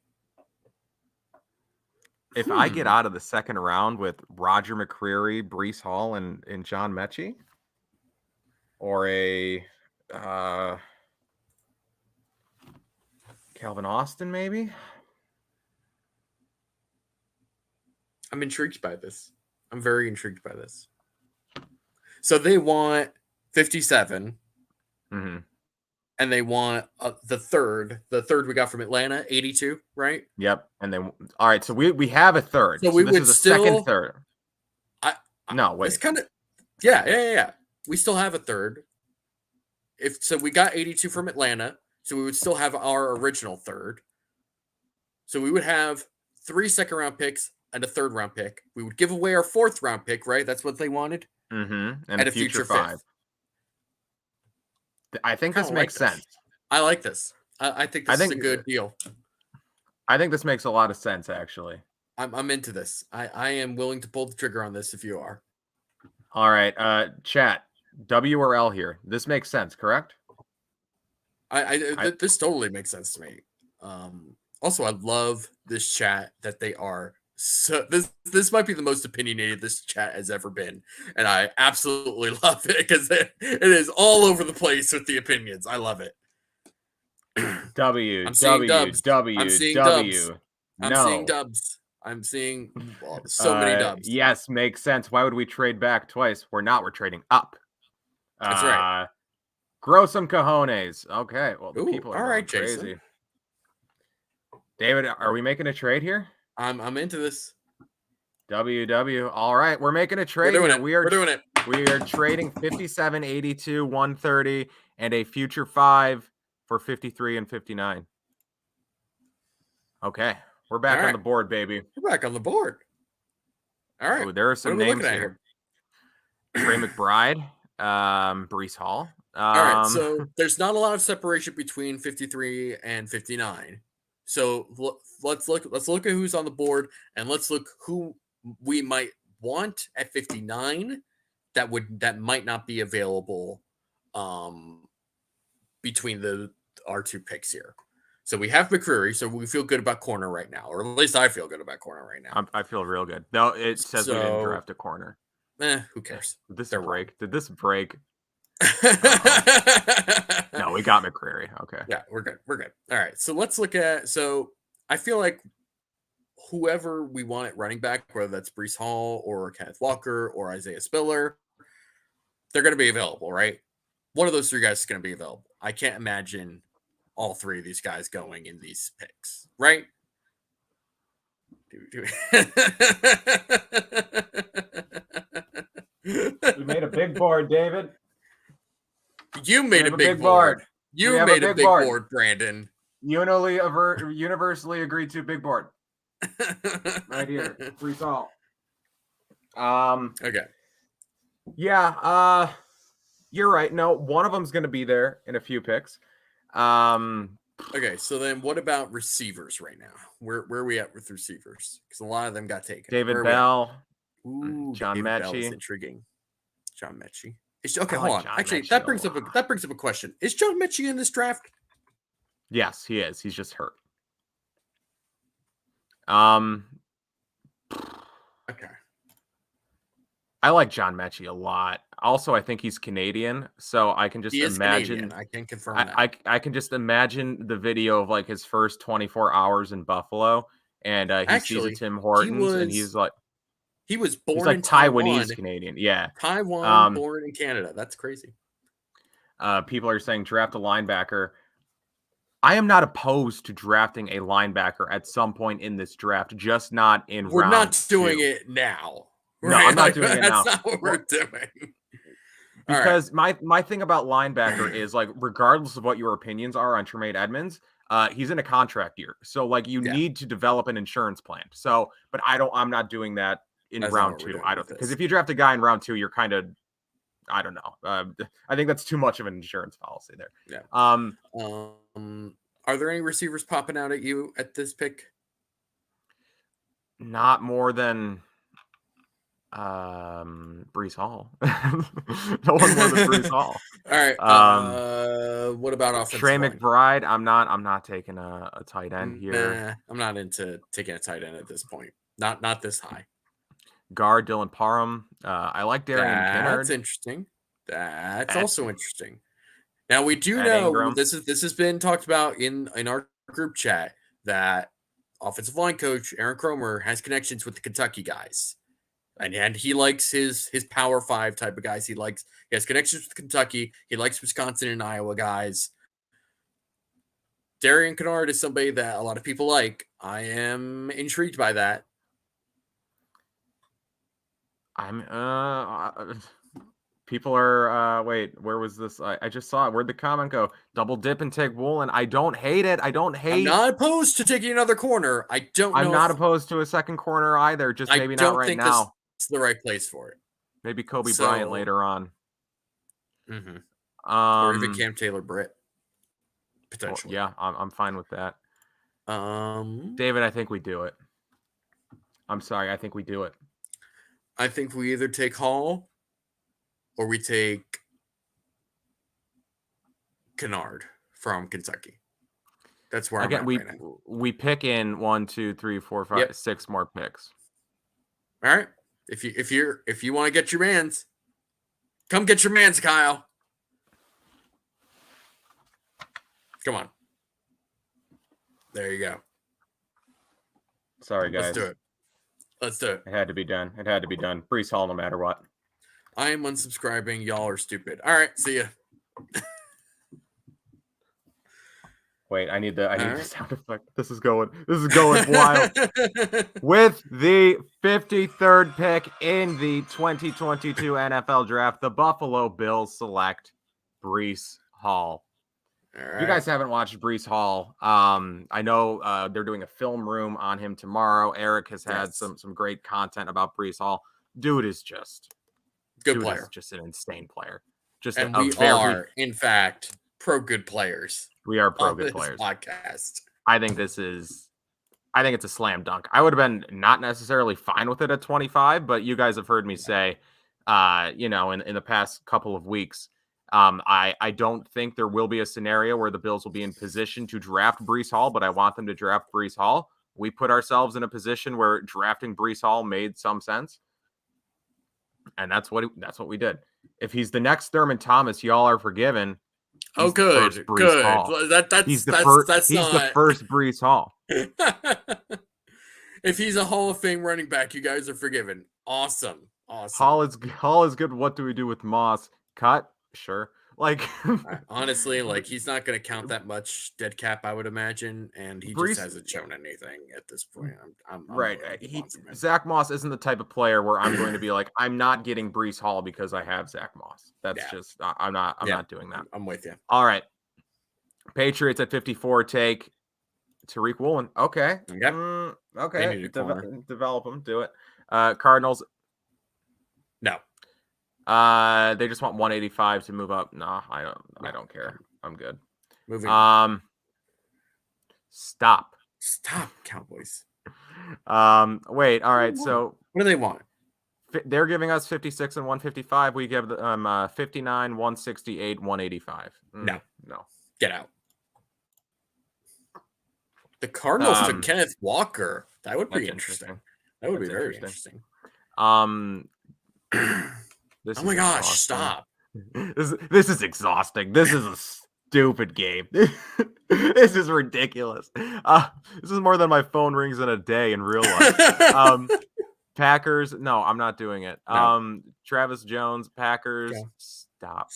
If I get out of the second round with Roger McCreary, Breece Hall, and John Mechie, or a Calvin Austin, maybe. I'm intrigued by this. I'm very intrigued by this. So they want 57. Mm-hmm. And they want the third we got from Atlanta, 82, right? Yep. And then, all right, so we have a third. So we would still, second third. No, wait. It's kind of, yeah. We still have a third. So we got 82 from Atlanta, so we would still have our original third. So we would have 3 second-round picks and a third-round pick. We would give away our 4th-round pick, right? That's what they wanted. Mm-hmm. And a future 5. 5th. I think this makes sense. I like this. I think this is a good deal. I think this makes a lot of sense, actually. I'm into this. I am willing to pull the trigger on this if you are. All right. Chat. W or L here. This makes sense, correct? This totally makes sense to me. Also, I love this chat that they are. So this might be the most opinionated this chat has ever been, and I absolutely love it because it is all over the place with the opinions. I love it. I'm seeing dubs. I'm seeing so many dubs. Yes, makes sense. Why would we trade back twice? We're not. We're trading up. That's right. Grow some cojones. Okay. Well, the people are all right, crazy. Jason. David, are we making a trade here? I'm into this. WW. All right, we're making a trade. We're doing it. We are trading 57, 82, 130, and a future 5 for 53 and 59. Okay, we're back on the board, baby. We're back on the board. All right. Ooh, there are some names here. Trey McBride, Breece Hall. All right, so there's not a lot of separation between 53 and 59. So let's look at who's on the board, and let's look who we might want at 59 that might not be available between our 2 picks here. So we have McCreary, so we feel good about corner right now, or at least I feel good about corner right now. I feel real good. No, it says we didn't draft a corner. Who cares? Did this break? No, we got McCreary. Okay. Yeah, we're good. We're good. All right. So let's look at. So I feel like whoever we want at running back, whether that's Breece Hall or Kenneth Walker or Isaiah Spiller, they're going to be available, right? One of those three guys is going to be available. I can't imagine all three of these guys going in these picks, right? You made a big board, David. You made a big board. You made a big board, Brandon. Universally agreed to big board. Right here. Breece Hall. Okay. Yeah, you're right. No, one of them's going to be there in a few picks. Okay, so then what about receivers right now? Where are we at with receivers? Because a lot of them got taken. David Bell. Ooh, John David Bell is Mechie. intriguing. John Mechie. Okay, I like hold on. John Actually, Mechie that a brings up a question. Is John Mechie in this draft? Yes, he is. He's just hurt. Okay. I like John Mechie a lot. Also, I think he's Canadian, so I can just imagine. Canadian. I can confirm that. I can just imagine the video of like his first 24 hours in Buffalo, and he sees a Tim Hortons, and he's like, he was born he's like in Taiwanese Taiwan. Canadian, yeah. Taiwan, born in Canada. That's crazy. People are saying draft a linebacker. I am not opposed to drafting a linebacker at some point in this draft, just not in round two. We're not doing it now. No, I'm not doing it now. That's not what we're doing. Because my thing about linebacker is, like, regardless of what your opinions are on Tremaine Edmonds, he's in a contract year. So, like, you need to develop an insurance plan. So, but I'm not doing that in round two. I don't think. Because if you draft a guy in round two, you're kind of, I don't know. I think that's too much of an insurance policy there. Yeah. Are there any receivers popping out at you at this pick? Not more than Breece Hall. No one more than Breece Hall. All right. What about offensive Trey line? McBride? I'm not taking a tight end here. Nah, I'm not into taking a tight end at this point. Not this high. Guard Dylan Parham. I like Davion Kinnard. That's interesting. That's also interesting. Now we do know Ingram. This has been talked about in our group chat that offensive line coach Aaron Cromer has connections with the Kentucky guys. And he likes his Power 5 type of guys. He has connections with Kentucky. He likes Wisconsin and Iowa guys. Davion Kinnard is somebody that a lot of people like. I am intrigued by that. People are wait, where was this? I just saw it. Where'd the comment go? Double dip and take Woolen. I don't hate it. I'm not opposed to taking another corner. I'm not opposed to a second corner either. Just maybe not right now. It's the right place for it. Maybe Kobe Bryant later on. Mm-hmm. Or even Cam Taylor-Britt. Potentially. Yeah, I'm fine with that. David, I think we do it. I'm sorry, I think we do it. I think we either take Hall or we take Kinnard from Kentucky. That's where again, we pick in 1, 2, 3, 4, 5, 6 more picks. All right. If you want to get your mans, come get your mans, Kyle. Come on. There you go. Sorry, guys. Let's do it. It had to be done. Breece Hall, no matter what. I am unsubscribing. Y'all are stupid. All right. See ya. Wait, I need the sound effect. This is going wild. With the 53rd pick in the 2022 NFL Draft, the Buffalo Bills select Breece Hall. All right. If you guys haven't watched Breece Hall, I know they're doing a film room on him tomorrow. Eric has had some great content about Breece Hall. Dude is just good player. Just an insane player. We are, in fact, good players. We are good players. Podcast. I think it's a slam dunk. I would have been not necessarily fine with it at 25, but you guys have heard me say, in the past couple of weeks, I don't think there will be a scenario where the Bills will be in position to draft Breece Hall, but I want them to draft Breece Hall. We put ourselves in a position where drafting Breece Hall made some sense, and that's what we did. If he's the next Thurman Thomas, y'all are forgiven. Oh, He's the first good, Breece good. Hall. He's the first Breece Hall. If he's a Hall of Fame running back, you guys are forgiven. Awesome. Hall is good. What do we do with Moss? Cut? Sure. Like honestly, like he's not going to count that much dead cap, I would imagine, and he just hasn't shown anything at this point. I'm right. Zach Moss isn't the type of player where I'm going to be like, I'm not getting Breece Hall because I have Zach Moss. That's just I'm not doing that. I'm with you. All right. Patriots at 54 take Tariq Woolen. Okay. Yep. Okay. Develop them. Do it. Cardinals. No. They just want 185 to move up. No, I don't care. I'm good. Moving on. Stop, Cowboys. Wait. All right. So what do they want? They're giving us 56 and 155. We give them 59, 168, 185. No. Get out. The Cardinals took Kenneth Walker. That would be interesting. That would be very interesting. Oh my gosh, stop. This is exhausting. This is a stupid game. This is ridiculous. This is more than my phone rings in a day in real life. Packers. No, I'm not doing it. No. Travis Jones, Packers. Yeah. Stop.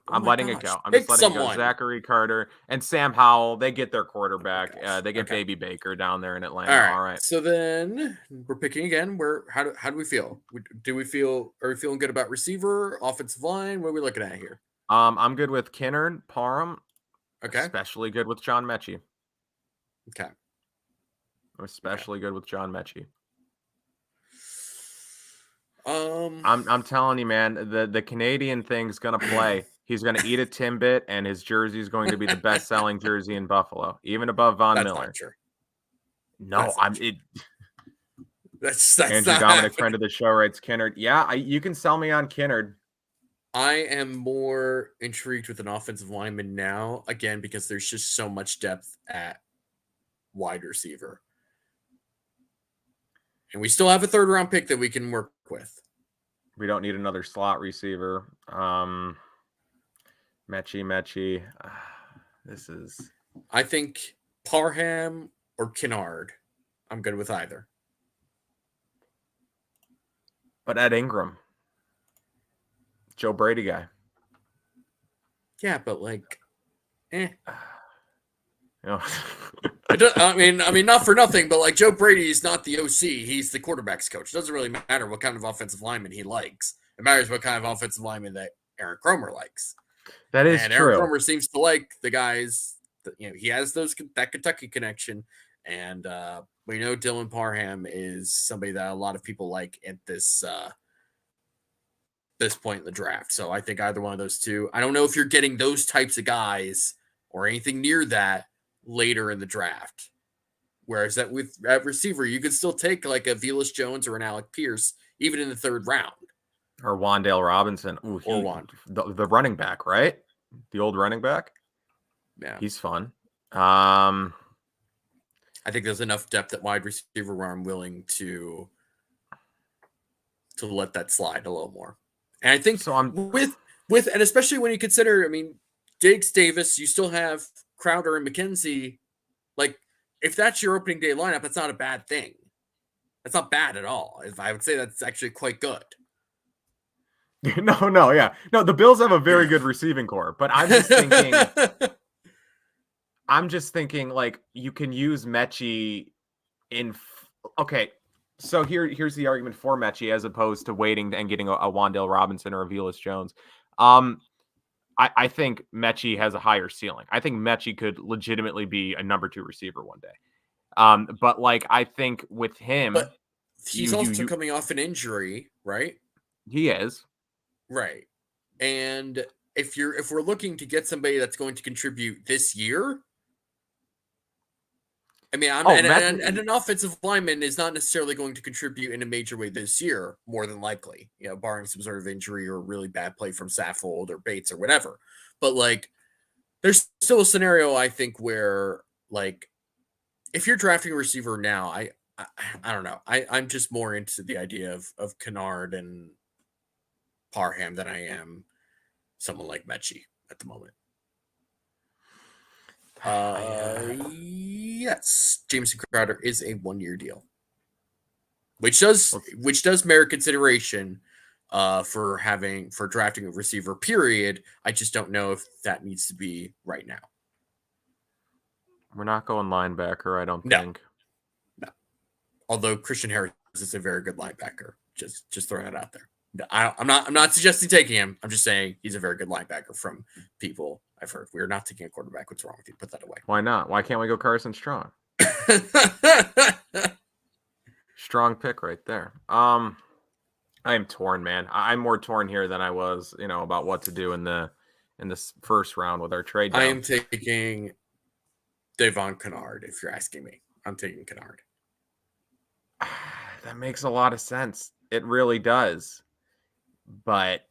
I'm letting it go. I'm just letting it go. Zachary Carter and Sam Howell, they get their quarterback. They get Baby Baker down there in Atlanta. All right. So then we're picking again. How do we feel? Are we feeling good about receiver, offensive line? What are we looking at here? I'm good with Kinnard, Parham. Okay. Especially good with John Mechie. Okay. I'm especially good with John Mechie. I'm telling you, man, the Canadian thing's gonna play. He's gonna eat a Timbit, and his jersey is going to be the best-selling jersey in Buffalo, even above Von Miller. Not true. No, That's Andrew Dominic, friend of the show, writes Kinnard. Yeah, you can sell me on Kinnard. I am more intrigued with an offensive lineman now, again, because there's just so much depth at wide receiver. And we still have a third-round pick that we can work with. We don't need another slot receiver. Mechie. This is... I think Parham or Kinnard. I'm good with either. But Ed Ingram. Joe Brady guy. Yeah, but You know. I mean, not for nothing, but like Joe Brady is not the OC. He's the quarterback's coach. It doesn't really matter what kind of offensive lineman he likes. It matters what kind of offensive lineman that Aaron Cromer likes. That is true. Aaron Cromer seems to like the guys that, he has that Kentucky connection. And we know Dylan Parham is somebody that a lot of people like at this point in the draft. So I think either one of those two. I don't know if you're getting those types of guys or anything near that later in the draft. Whereas that with at receiver, you could still take like a Velus Jones or an Alec Pierce, even in the third round. Or Wan'Dale Robinson. Ooh, the running back, right? The old running back. Yeah. He's fun. I think there's enough depth at wide receiver where I'm willing to let that slide a little more. And I think so. I'm with and especially when you consider, I mean, Diggs, Davis, you still have Crowder and McKenzie. Like, if that's your opening day lineup, that's not a bad thing. That's not bad at all. I would say that's actually quite good. No, yeah. No, the Bills have a very good receiving core, but I'm just thinking like you can use Mechie in okay. So here's the argument for Mechie as opposed to waiting and getting a Wan'Dale Robinson or a Velus Jones. I think Mechie has a higher ceiling. I think Mechie could legitimately be a number 2 receiver one day. But like I think with him, but he's also coming off an injury, right? He is. Right. And if we're looking to get somebody that's going to contribute this year, I mean, and an offensive lineman is not necessarily going to contribute in a major way this year, more than likely, barring some sort of injury or really bad play from Saffold or Bates or whatever. But like, there's still a scenario I think where like, if you're drafting a receiver now, I don't know. I'm just more into the idea of Kinnard and Parham than I am someone like Mechie at the moment. Yes, Jameson Crowder is a 1-year deal, which does merit consideration for drafting a receiver. Period. I just don't know if that needs to be right now. We're not going linebacker, I don't think. No. Although Christian Harris is a very good linebacker. Just throwing that out there. I'm not suggesting taking him. I'm just saying he's a very good linebacker from people I've heard. We're not taking a quarterback. What's wrong with you? Put that away. Why not? Why can't we go Carson Strong? Strong pick right there. I am torn, man. I'm more torn here than I was, about what to do in this first round with our trade down. I am taking Davion Kinnard, if you're asking me. I'm taking Kinnard. That makes a lot of sense. It really does. But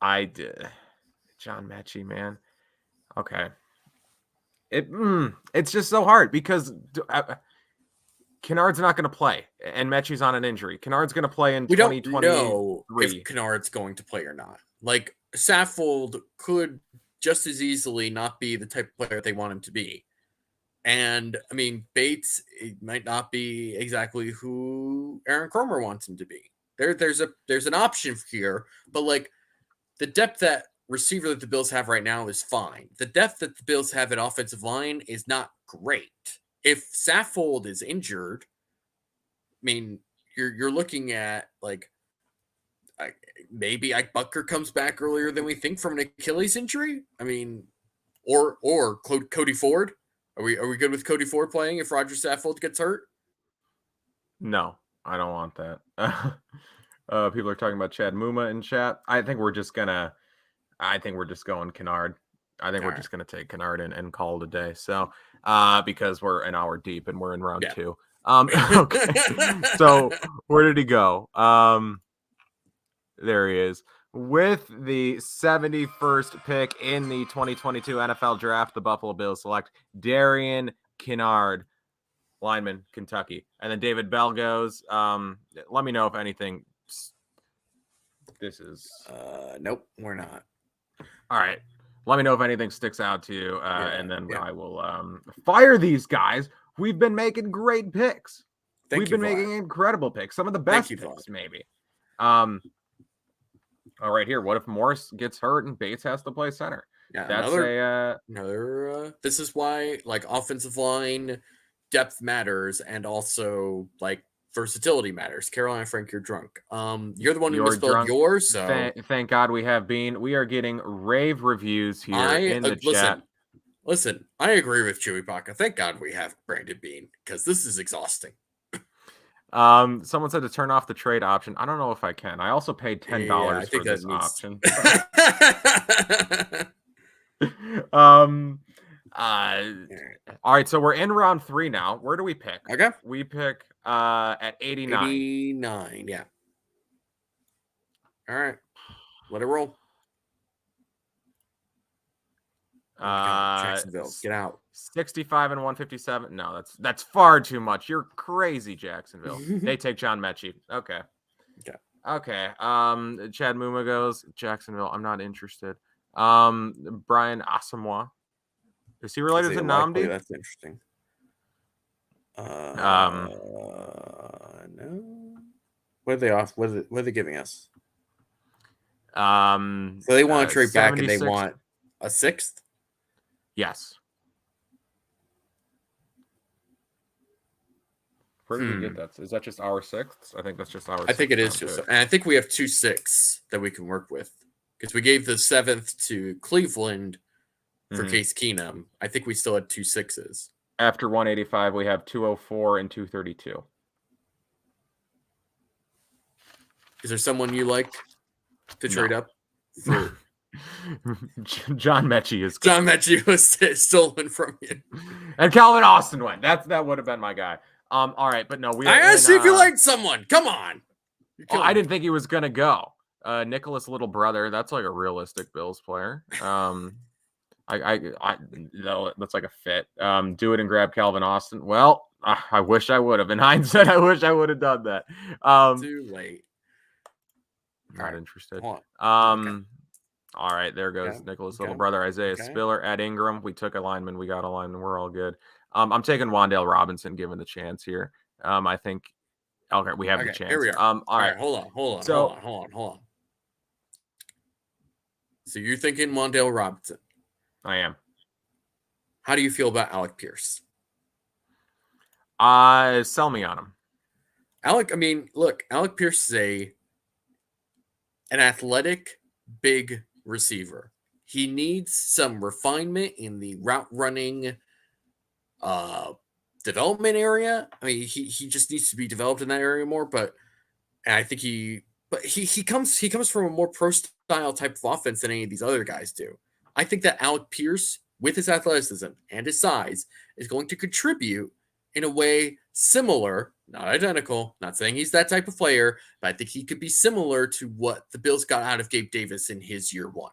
John Mechie, man. Okay. It's just so hard because Kinnard's not going to play, and Mechie's on an injury. Kinnard's going to play in 2023. We don't know if Kinnard's going to play or not. Like, Saffold could just as easily not be the type of player they want him to be. And, I mean, Bates might not be exactly who Aaron Cromer wants him to be. There's an option here, but, like, the depth at receiver that the Bills have right now is fine. The depth that the Bills have at offensive line is not great. If Saffold is injured, I mean, you're looking at, like, maybe Ike Boettger comes back earlier than we think from an Achilles injury. I mean, or Cody Ford. Are we good with Cody Ford playing if Roger Saffold gets hurt? No, I don't want that. People are talking about Chad Muma in chat. I think we're just going Kinnard. I think we're just going to take Kinnard and call it a day. So, because we're an hour deep and we're in round 2. Okay. So where did he go? There he is. With the 71st pick in the 2022 NFL Draft, the Buffalo Bills select Davion Kinnard, lineman, Kentucky. And then David Bell goes. Let me know if anything. This is. Nope, we're not. All right. Let me know if anything sticks out to you, and then I will fire these guys. We've been making great picks. We've been making incredible picks. Some of the best picks, maybe. All right, here. What if Morris gets hurt and Bates has to play center? Yeah, that's another. This is why, like, offensive line depth matters, and also, like, versatility matters. Carolina Frank, you're drunk. You're the one who misspelled yours. So thank God we have Bean. We are getting rave reviews here in the chat. Listen, I agree with Chewy Baca. Thank God we have Brandon Bean, because this is exhausting. Someone said to turn off the trade option. I don't know if I can. I also paid $10 for this option. All right, so we're in round 3 now. Where do we pick? Okay. We pick at 89. 89, yeah. All right. Let it roll. Jacksonville, get out. 65 and 157. No, that's far too much. You're crazy, Jacksonville. They take John Mechie. Okay. Chad Muma goes Jacksonville. I'm not interested. Brian Asamoah. Is he related to Nnamdi? That's interesting. No. What are they off? What are they giving us? So they want to trade back, and they want a 6th. Yes. Where did we get that? Is that just our 6th? I think that's just our. I think it is just, and I think we have 2 6s that we can work with, because we gave the 7th to Cleveland for Case Keenum. I think we still had 2 6s. After 185, we have 204 and 232. Is there someone you like to trade up for? John Mechie is. John Mechie was stolen from you, and Calvin Austin went. That would have been my guy. All right, but no, I asked you if you liked someone. Come on. I didn't think he was gonna go. Nicholas' little brother. That's like a realistic Bills player. No, that's like a fit. Do it and grab Calvin Austin. Well, I wish I would have. In hindsight, I wish I would have done that. Too late. Not right. interested. Hold on. Okay. All right, there goes Okay. Nicholas' Okay. little brother, Isaiah Okay. Spiller, Ed Ingram. We took a lineman. We got a lineman. We're all good. I'm taking Wan'Dale Robinson given the chance here. I think okay, we have the chance. Here we are. All right. Hold on. So Hold on. So you're thinking Wan'Dale Robinson. I am. How do you feel about Alec Pierce? Sell me on him. Alec Pierce is an athletic, big receiver. He needs some refinement in the route running development area. I mean, he just needs to be developed in that area more, but I think he comes from a more pro style type of offense than any of these other guys do. I think that Alec Pierce, with his athleticism and his size, is going to contribute in a way similar, not identical, not saying he's that type of player, but I think he could be similar to what the Bills got out of Gabe Davis in his year one.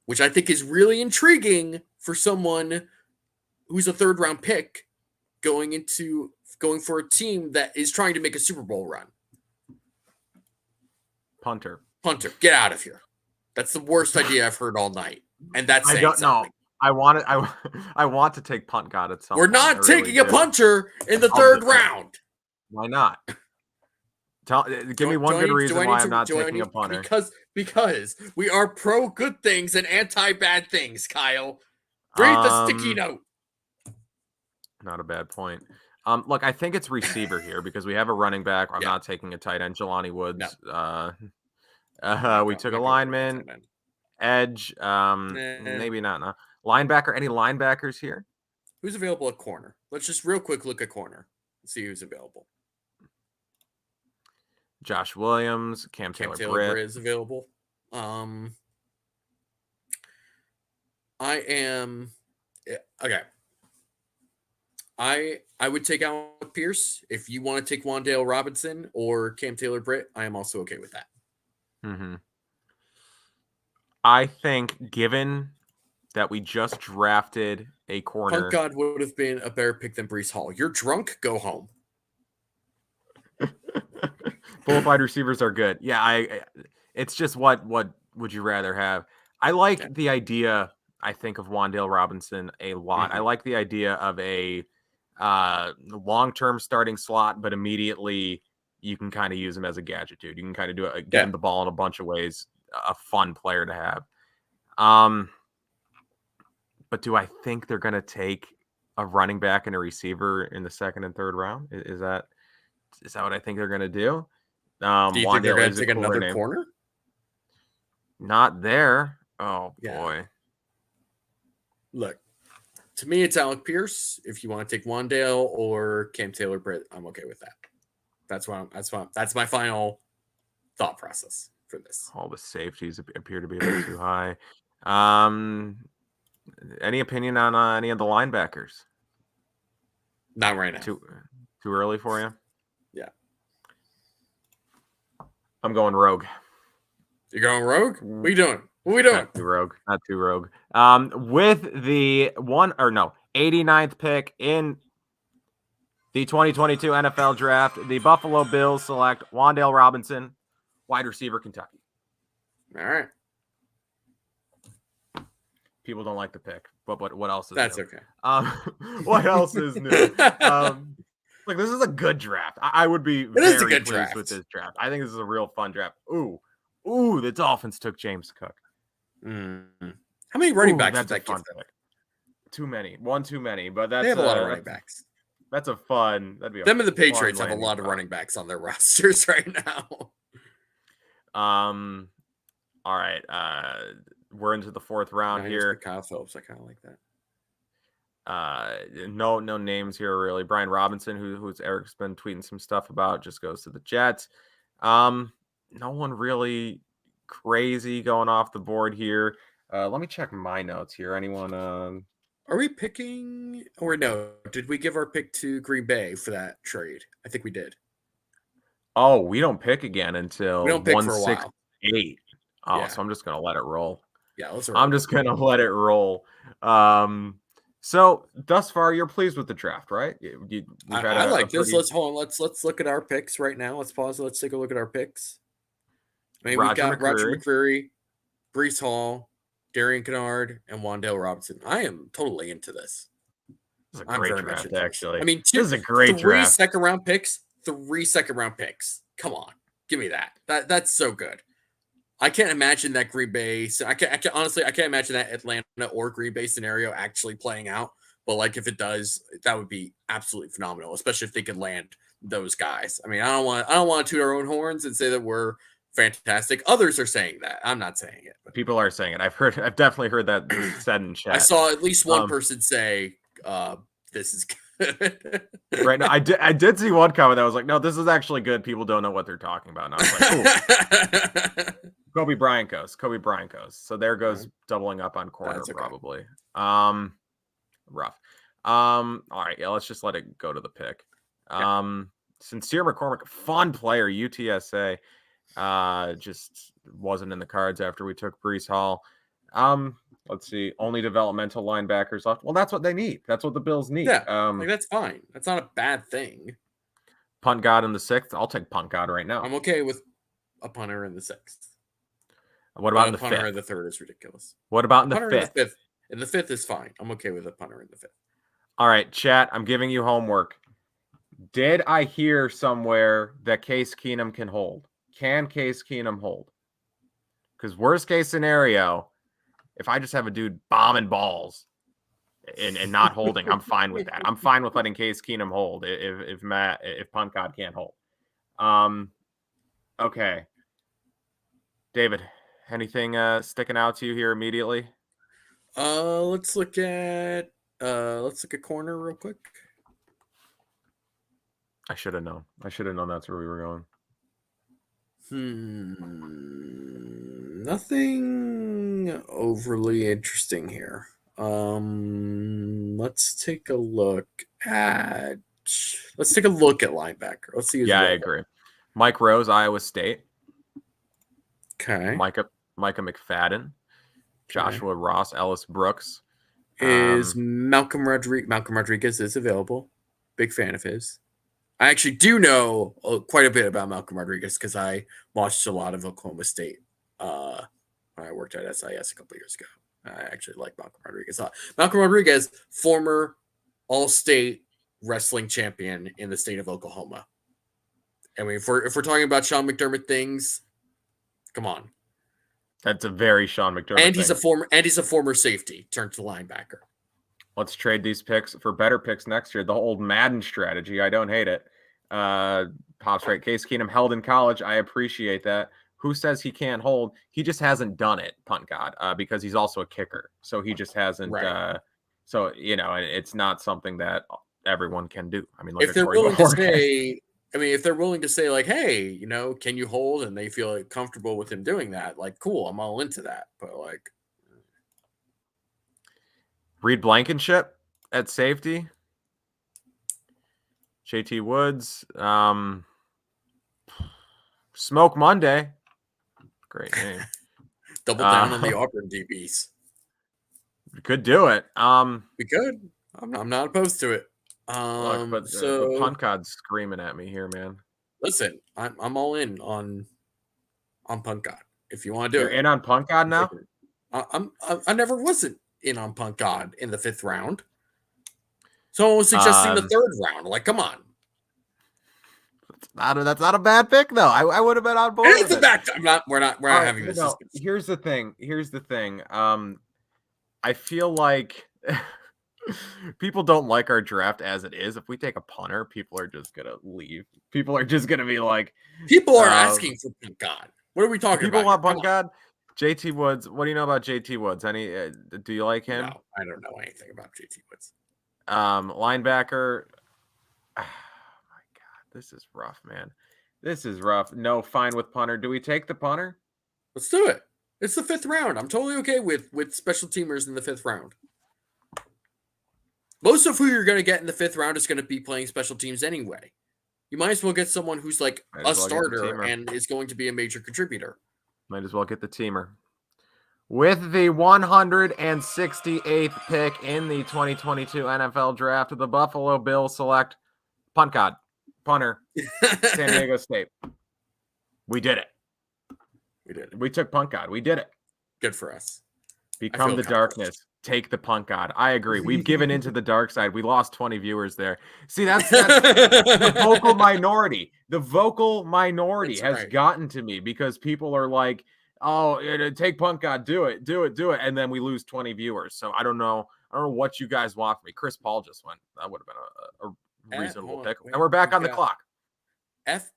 Which I think is really intriguing for someone who's a third round pick going for a team that is trying to make a Super Bowl run. Punter, get out of here. That's the worst idea I've heard all night. And that's I don't know. I want to take PuntGod at some We're point. not taking a punter in the third round. Why not? Give me one good reason why I'm not taking a punter. Because we are pro good things and anti bad things, Kyle. Read the sticky note. Not a bad point. Look, I think it's receiver here because we have a running back. I'm not taking a tight end. Jelani Woods. No. We took a lineman. Edge. Maybe not. No. Linebacker. Any linebackers here? Who's available at corner? Let's just real quick look at corner and see who's available. Josh Williams, Cam Taylor Britt is available. I am okay. I would take Alec Pierce. If you want to take Wan'Dale Robinson or Cam Taylor Britt, I am also okay with that. Mm-hmm. I think given that we just drafted a corner, PuntGod would have been a better pick than Breece Hall. You're drunk. Go home. Both wide receivers are good. Yeah, it's just what would you rather have? I like the idea, I think, of Wan'Dale Robinson a lot. Mm-hmm. I like the idea of a long-term starting slot, but immediately you can kind of use him as a gadget dude. You can kind of get him the ball in a bunch of ways. A fun player to have. But do I think they're going to take a running back and a receiver in the second and third round? Is that what I think they're going to do? Do you think they're going to take another corner? Not there. Oh, boy. Look, to me, it's Alec Pierce. If you want to take Wan'Dale or Cam Taylor Britt, I'm okay with that. That's my final thought process for this. All the safeties appear to be a bit too high. Any opinion on any of the linebackers? Not right now. Too early for you? Yeah. I'm going rogue. You're going rogue? What are you doing? What are we doing? Not too rogue. With the 89th pick in the 2022 NFL Draft, the Buffalo Bills select Wan'Dale Robinson, wide receiver, Kentucky. All right. People don't like the pick, but what else is That's new? Okay. What else is new? Look, this is a good draft. I would be very pleased with this draft. I think this is a real fun draft. Ooh, the Dolphins took James Cook. How many running backs did that give them? Too many. One too many, but they have a lot of running backs. That'd be them and the Patriots have a lot of running backs on their rosters right now. All right. We're into the fourth round here. Kyle Phillips, I kind of like that. No names here really. Brian Robinson, who's Eric's been tweeting some stuff about, just goes to the Jets. No one really crazy going off the board here. Let me check my notes here. Anyone? Are we picking or no? Did we give our pick to Green Bay for that trade? I think we did. Oh, we don't pick again until 168. Oh, yeah. So I'm just gonna let it roll. Yeah, I'm just gonna let it roll. So thus far, you're pleased with the draft, right? I like this. Let's hold on. Let's look at our picks right now. Let's pause. Let's take a look at our picks. I mean, we've got Roger McCreary, Breece Hall, Davion Kinnard, and Wan'Dale Robinson. I am totally into this. This is a great draft, actually. I mean, this is a great draft. 3 second-round picks. 3 second-round picks. Come on, give me that. That's so good. I can't imagine that Green Bay. I can't honestly. I can't imagine that Atlanta or Green Bay scenario actually playing out. But like, if it does, that would be absolutely phenomenal, especially if they can land those guys. I mean, I don't want to toot our own horns and say that we're fantastic. Others are saying that. I'm not saying it. But people are saying it. I've definitely heard that said in chat. I saw at least one person say, "This is good." Right now, I did see one comment that was like, "No, this is actually good. People don't know what they're talking about." And I was like, "Cool." Kobe Bryant goes. So there goes doubling up on corner, probably. Rough. All right, yeah, let's just let it go to the pick. Sincere McCormick, fun player, UTSA. Just wasn't in the cards after we took Breece Hall. Let's see, only developmental linebackers left. Well, that's what they need. That's what the Bills need. Yeah, that's fine. That's not a bad thing. PuntGod in the 6th. I'll take PuntGod right now. I'm okay with a punter in the 6th. What about in the 5th? Punter in the 3rd is ridiculous. What about in the 5th? In the 5th is fine. I'm okay with a punter in the 5th. All right, chat. I'm giving you homework. Did I hear somewhere that Case Keenum can hold? Can Case Keenum hold? Because worst case scenario, if I just have a dude bombing balls and not holding, I'm fine with that. I'm fine with letting Case Keenum hold if PuntGod can't hold. Okay. David, anything sticking out to you here immediately? Let's look at corner real quick. I should have known. That's where we were going. Nothing overly interesting here. Let's take a look at linebacker. Let's see. I agree. Mike Rose, Iowa State. Okay. Micah McFadden. Joshua Ross, Ellis Brooks. Is Malcolm Rodriguez is available. Big fan of his. I actually do know quite a bit about Malcolm Rodriguez because I watched a lot of Oklahoma State when I worked at SIS a couple years ago. I actually like Malcolm Rodriguez. Malcolm Rodriguez, former All-State wrestling champion in the state of Oklahoma. I mean, if we're talking about Sean McDermott things, come on. That's a very Sean McDermott and he's a former safety turned to linebacker. Let's trade these picks for better picks next year. The old Madden strategy. I don't hate it. Pops right. Case Keenum held in college. I appreciate that. Who says he can't hold? He just hasn't done it, PuntGod, because he's also a kicker. So he just hasn't. Right. So, it's not something that everyone can do. I mean, if they're willing to say, if they're willing to say like, hey, can you hold? And they feel comfortable with him doing that. Like, cool, I'm all into that. But like, Reed Blankenship at safety. JT Woods. Smoke Monday. Great name. Double down on the Auburn DBs. We could do it. We could. I'm not opposed to it. Look, but PuntGod's screaming at me here, man. Listen, I'm all in on PuntGod. If you want to do You're in on PuntGod now? I never wasn't in on PuntGod in the 5th round. So I was suggesting the 3rd round. Like, come on. That's not a bad pick, though. I would have been on board. It's a bad. We're not having this. No, here's the thing. I feel like people don't like our draft as it is. If we take a punter, people are just gonna leave. People are just gonna be like, people are asking for PuntGod. What are we talking about? People want PuntGod. JT Woods. What do you know about JT Woods? Do you like him? No, I don't know anything about JT Woods. Linebacker. Oh my God, this is rough, man. This is rough. No, fine with punter. Do we take the punter? Let's do it. It's the 5th round. I'm totally okay with special teamers in the 5th round. Most of who you're going to get in the 5th round is going to be playing special teams anyway. You might as well get someone who's like a starter and is going to be a major contributor. Might as well get the teamer. With the 168th pick in the 2022 NFL Draft, the Buffalo Bills select PuntGod, punter, San Diego State. We did it. We did it. We took PuntGod. We did it. Good for us. Become the darkness. Take the PuntGod. I agree. We've given into the dark side. We lost 20 viewers there. See, that's the vocal minority. The vocal minority has gotten to me because people are like, oh, take PuntGod, do it. And then we lose 20 viewers. So I don't know what you guys want from me. Chris Paul just went. That would have been a reasonable pick. And we're back on the clock. F+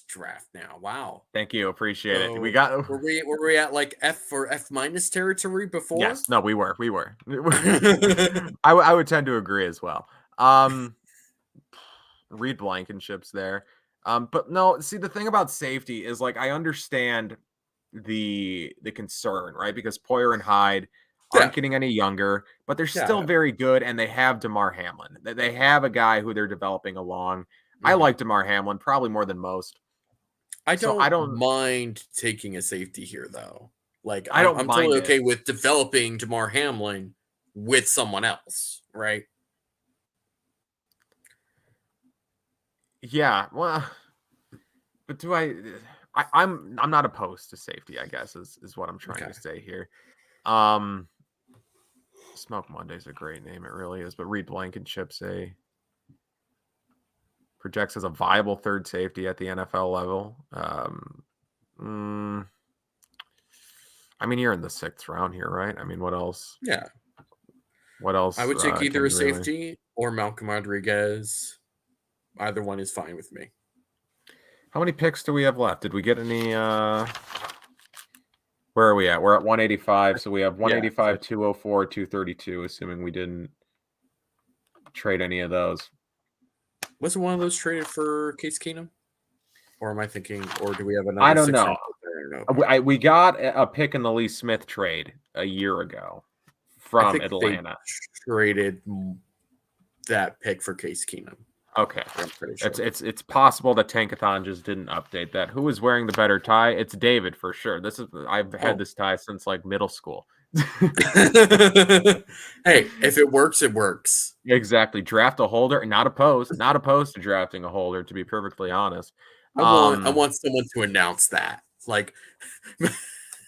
draft now. Wow. Thank you. Appreciate it. We got. Were we at like F for F- territory before? Yes. No, we were. I would tend to agree as well. Reed Blankenship's there. But no, see, the thing about safety is like I understand the concern, right? Because Poyer and Hyde aren't getting any younger, but they're still very good, and they have DeMar Hamlin. They have a guy who they're developing along. I like DeMar Hamlin probably more than most. I don't mind taking a safety here, though. Like I'm totally okay with developing DeMar Hamlin with someone else, right? Yeah, well, but do I'm not opposed to safety, I guess is what I'm trying to say here. Smoke Monday's a great name, it really is. But Reed Blankenship's projects as a viable third safety at the NFL level. I mean, you're in the 6th round here, right? I mean, what else? Yeah. What else? I would take either a safety or Malcolm Rodriguez. Either one is fine with me. How many picks do we have left? Did we get any? Where are we at? We're at 185. So we have 185, 204, 232, assuming we didn't trade any of those. Wasn't one of those traded for Case Keenum? Or am I thinking, or do we have another? I don't know. We got a pick in the Lee Smith trade a year ago from Atlanta. They traded that pick for Case Keenum. Okay. I'm pretty sure. It's possible that Tankathon just didn't update that. Who is wearing the better tie? It's David for sure. I've had this tie since like middle school. Hey, if it works, it works. Exactly. Draft a holder, not opposed to drafting a holder, to be perfectly honest. I want someone to announce that. Like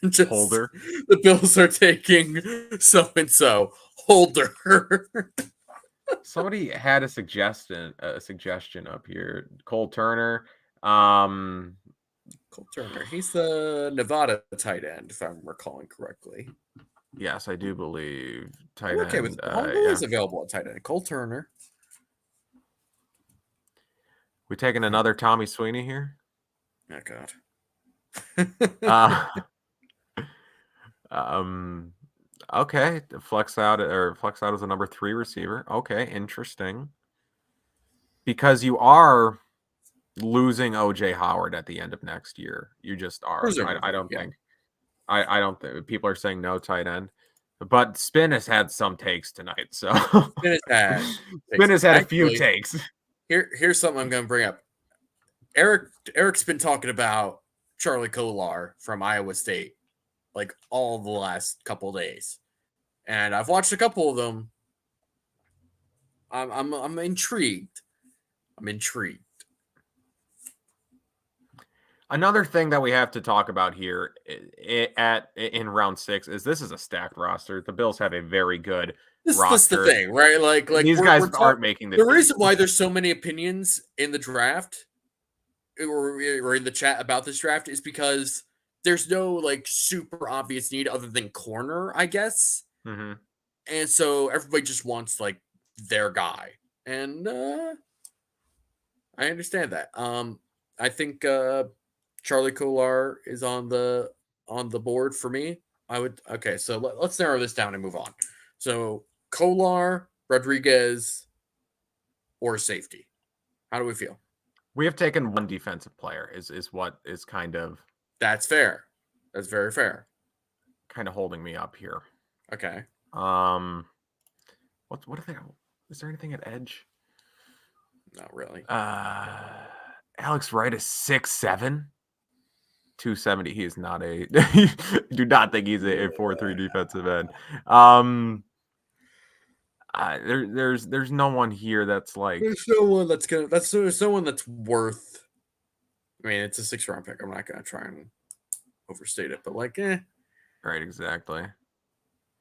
just holder. The Bills are taking so and so holder. Somebody had a suggestion up here. Cole Turner. Cole Turner. He's the Nevada tight end, if I'm recalling correctly. Yes, I do believe tight end. Okay, with who is available at tight end? Cole Turner. We taking another Tommy Sweeney here? Oh God. Okay, flex out as a number 3 receiver. Okay, interesting. Because you are losing OJ Howard at the end of next year. You just are. I don't think. I don't think people are saying no tight end. But Spin has had some takes tonight, so Spin has had a few takes. Here's something I'm going to bring up. Eric's been talking about Charlie Kolar from Iowa State like all the last couple of days, and I've watched a couple of them. I'm intrigued. I'm intrigued. Another thing that we have to talk about here in round 6 is this is a stacked roster. The Bills have a very good roster. That's the thing, right? Like these guys aren't making the reason why there's so many opinions in the draft or in the chat about this draft is because there's no like super obvious need other than corner, I guess. Mm-hmm. And so everybody just wants like their guy, and I understand that. I think Charlie Kolar is on the board for me. Okay, so let's narrow this down and move on. So Kolar, Rodriguez, or safety. How do we feel? We have taken one defensive player is what is kind of. That's fair. That's very fair. Kind of holding me up here. Okay. What are they? Is there anything at edge? Not really. Alex Wright is 6'7", 270. He is not a. Do not think he's a 4-3 defensive end. There's no one here that's like. There's no one that's gonna. There's no one that's worth. I mean, it's a 6th-round pick. I'm not gonna try and overstate it, but like, Right, exactly.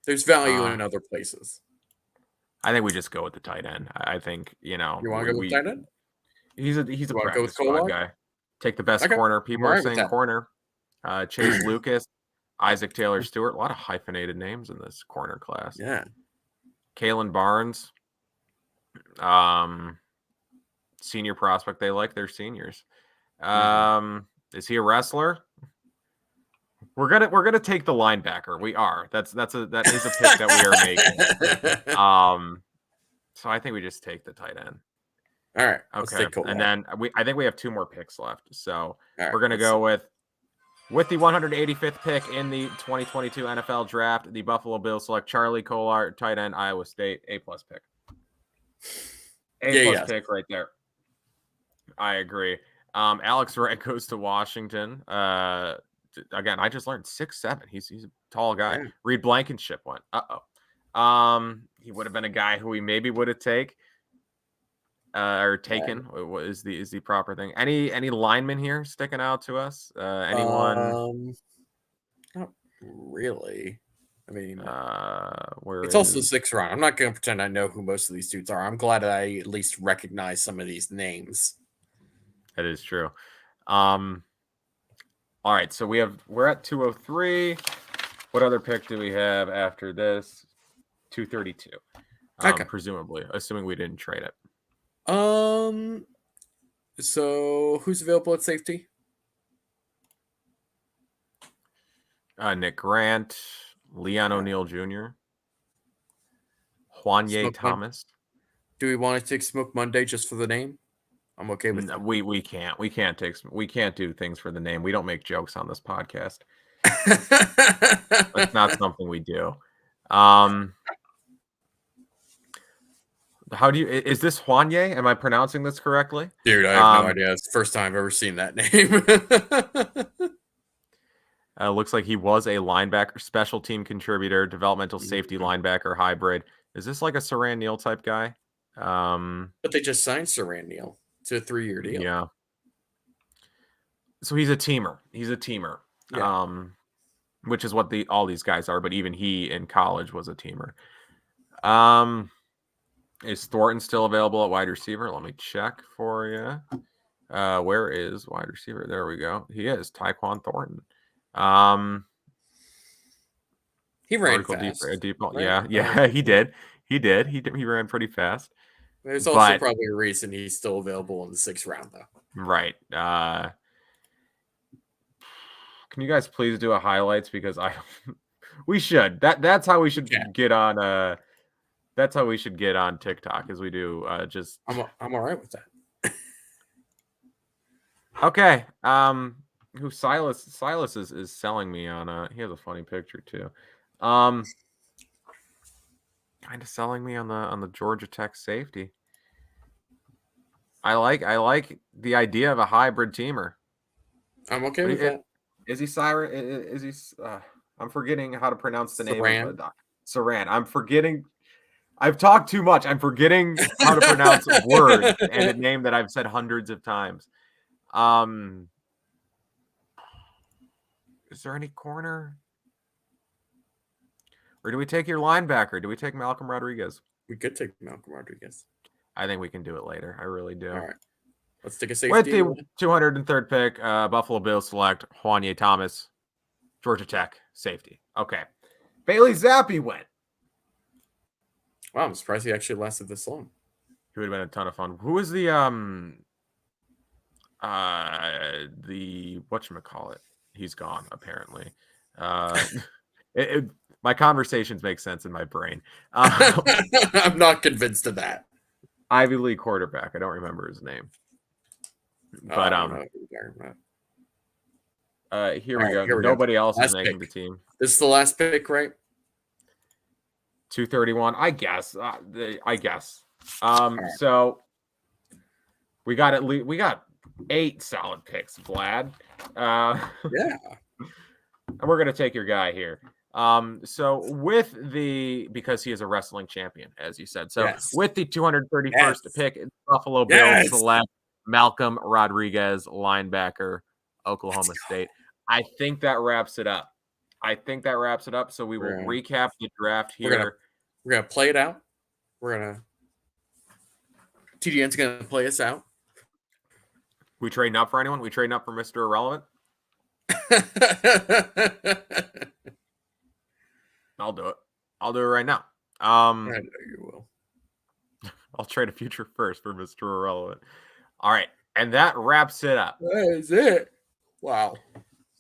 There's value in other places. I think we just go with the tight end. I think You want to go with tight end? He's a practice squad guy. Take the best corner. People are saying corner. Chase Lucas, Isaac Taylor Stewart. A lot of hyphenated names in this corner class. Yeah. Kalen Barnes. Senior prospect. They like their seniors. Is he a wrestler? We're gonna take the linebacker. We are. That is a pick that we are making. So I think we just take the tight end. All right. Okay. And then I think we have 2 more picks left. So we're gonna go with the 185th pick in the 2022 NFL Draft. The Buffalo Bills select Charlie Kolar, tight end, Iowa State, A+ pick. A+ pick right there. I agree. Alex Wright goes to Washington. Again, I just learned 6'7". He's a tall guy. Yeah. Reed Blankenship went. He would have been a guy who we maybe would have taken. What is the proper thing? Any linemen here sticking out to us? Anyone? Not really. I mean, it's also 6th round. I'm not going to pretend I know who most of these dudes are. I'm glad I at least recognize some of these names. That is true. All right, so we're at 203. What other pick do we have after this? 232. Okay. Presumably, assuming we didn't trade it. So who's available at safety? Nick Grant, Leon O'Neal Jr., Juanyeh Thomas. Do we want to take Smoke Monday just for the name? I'm okay with that. We can't do things for the name. We don't make jokes on this podcast. That's not something we do. Is this Juanyeh? Am I pronouncing this correctly? Dude, I have no idea. It's the first time I've ever seen that name. Looks like he was a linebacker, special team contributor, developmental safety linebacker hybrid. Is this like a Saran Neal type guy? But they just signed Saran Neal to a 3-year deal. Yeah. So he's a teamer. Yeah. Which is what all these guys are. But even he in college was a teamer. Is Thornton still available at wide receiver? Let me check for you. Where is wide receiver? There we go. He is Tyquan Thornton. He ran fast. Right? Yeah, he did. He ran pretty fast. There's also probably a reason he's still available in the 6th round, though. Right. Can you guys please do a highlights, because we should. That's how we should get on. That's how we should get on TikTok, as we do. Just I'm all right with that. Okay. Who Silas is selling me on? He has a funny picture too. Kind of selling me on the Georgia Tech safety. I like the idea of a hybrid teamer. I'm okay with that. Is he Cyrus? Is he? I'm forgetting how to pronounce the name of the Saran. I'm forgetting. I've talked too much. I'm forgetting how to pronounce a word and a name that I've said hundreds of times. Is there any corner? Or do we take your linebacker? Do we take Malcolm Rodriguez? We could take Malcolm Rodriguez. I think we can do it later. I really do. All right. Let's take a safety. With the 203rd pick, Buffalo Bills select Juanyeh Thomas, Georgia Tech safety. Okay. Bailey Zappi went. Wow, I'm surprised he actually lasted this long. He would have been a ton of fun. Who is the whatchamacallit? He's gone, apparently. My conversations make sense in my brain. I'm not convinced of that. Ivy League quarterback. I don't remember his name. But here we go. Nobody else is making the team. This is the last pick, right? 231. I guess. So we got 8 solid picks, Vlad. Yeah. And we're gonna take your guy here. So because he is a wrestling champion, as you said. So Yes. with the 231st Yes. pick, Buffalo Yes. Bills select Malcolm Rodriguez, linebacker, Oklahoma State. I think that wraps it up. So we will recap the draft here. We're gonna play it out. TDN's gonna play us out. We trading up for anyone? We trading up for Mr. Irrelevant? I'll do it. I'll do it right now. I know you will. I'll trade a future first for Mr. Irrelevant. All right. And that wraps it up. That is it. Wow.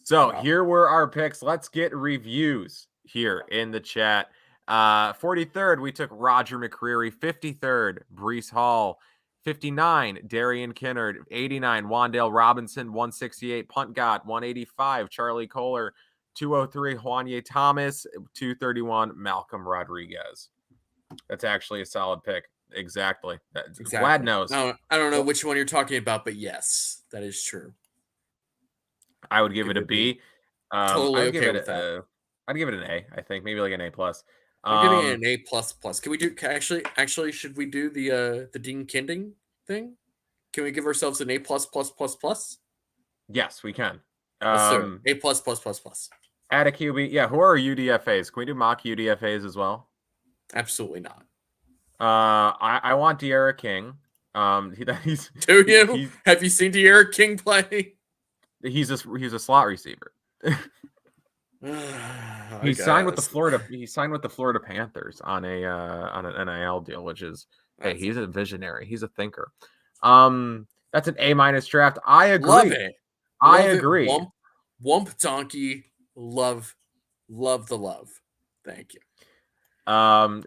So here were our picks. Let's get reviews here in the chat. 43rd, we took Roger McCreary. 53rd, Breece Hall. 59, Davion Kinnard. 89, Wan'Dale Robinson. 168, PuntGod. 185, Charlie Kolar. 203, Juanyeh Thomas. 231, Malcolm Rodriguez. That's actually a solid pick. Exactly. Vlad knows. No, I don't know which one you're talking about, but yes, that is true. I would give it a B. Totally okay with that. I'd give it an A. I think maybe like an A plus. I'm giving it an A plus plus. Can we do actually? Should we do the Dean Kinding thing? Can we give ourselves an A plus plus plus plus? Yes, we can. A plus plus plus plus. Add a QB. Yeah. Who are our UDFAs? Can we do mock UDFAs as well? Absolutely not. I want De'Ara King. Do you? Have you seen De'Ara King play? He's a slot receiver. He signed with the Florida Panthers on an NIL deal, which is he's a visionary. He's a thinker. That's an A- draft. I agree. Love it. I agree. Wump donkey. Love the love. Thank you.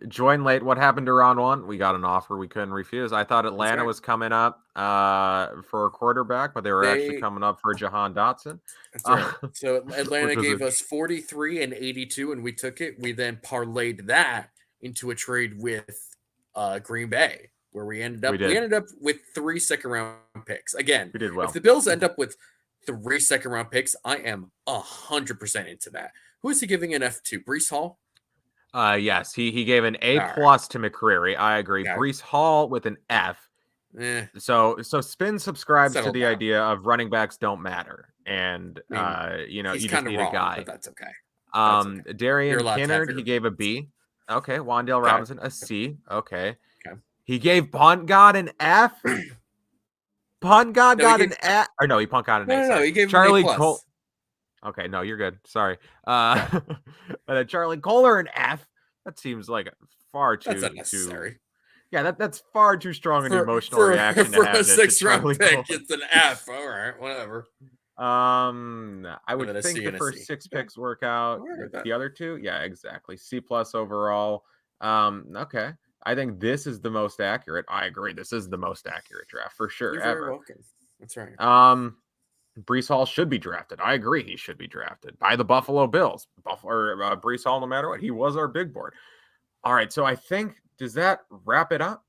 Join late. What happened to round 1? We got an offer we couldn't refuse. I thought Atlanta was coming up for a quarterback, but they were actually coming up for Jahan Dotson. That's right. So Atlanta gave us 43 and 82, and we took it. We then parlayed that into a trade with Green Bay, where we ended up with 3 second-round picks. Again, we did well. If the Bills end up with 3 second-round picks, I am 100% into that. Who is he giving an F to? Breece Hall? Yes, he gave an A plus to McCreary. I agree. Yeah. Breece Hall with an F. So Spin subscribes to the idea of running backs don't matter, and you just need a guy. But that's okay. Davion Kinnard, he gave a B. Okay, Wan'Dale Robinson a C. Okay. He gave PuntGod an F. PuntGod got an F. Or no, he PuntGod an A. No, he gave Charlie an A plus. Okay, no, you're good. Sorry. But Charlie Kolar an F. That seems like far too. That's unnecessary. Yeah, that's far too strong an emotional reaction for to have. A 6th-round pick, it's an F. All right, whatever. I would think the first 6 picks work out. The other 2, yeah, exactly. C plus overall. Okay. I think this is the most accurate. I agree. This is the most accurate draft for sure. You're very welcome. That's right. Breece Hall should be drafted. I agree. He should be drafted by the Buffalo Bills. Breece Hall, no matter what, he was our big board. All right. So I think, does that wrap it up?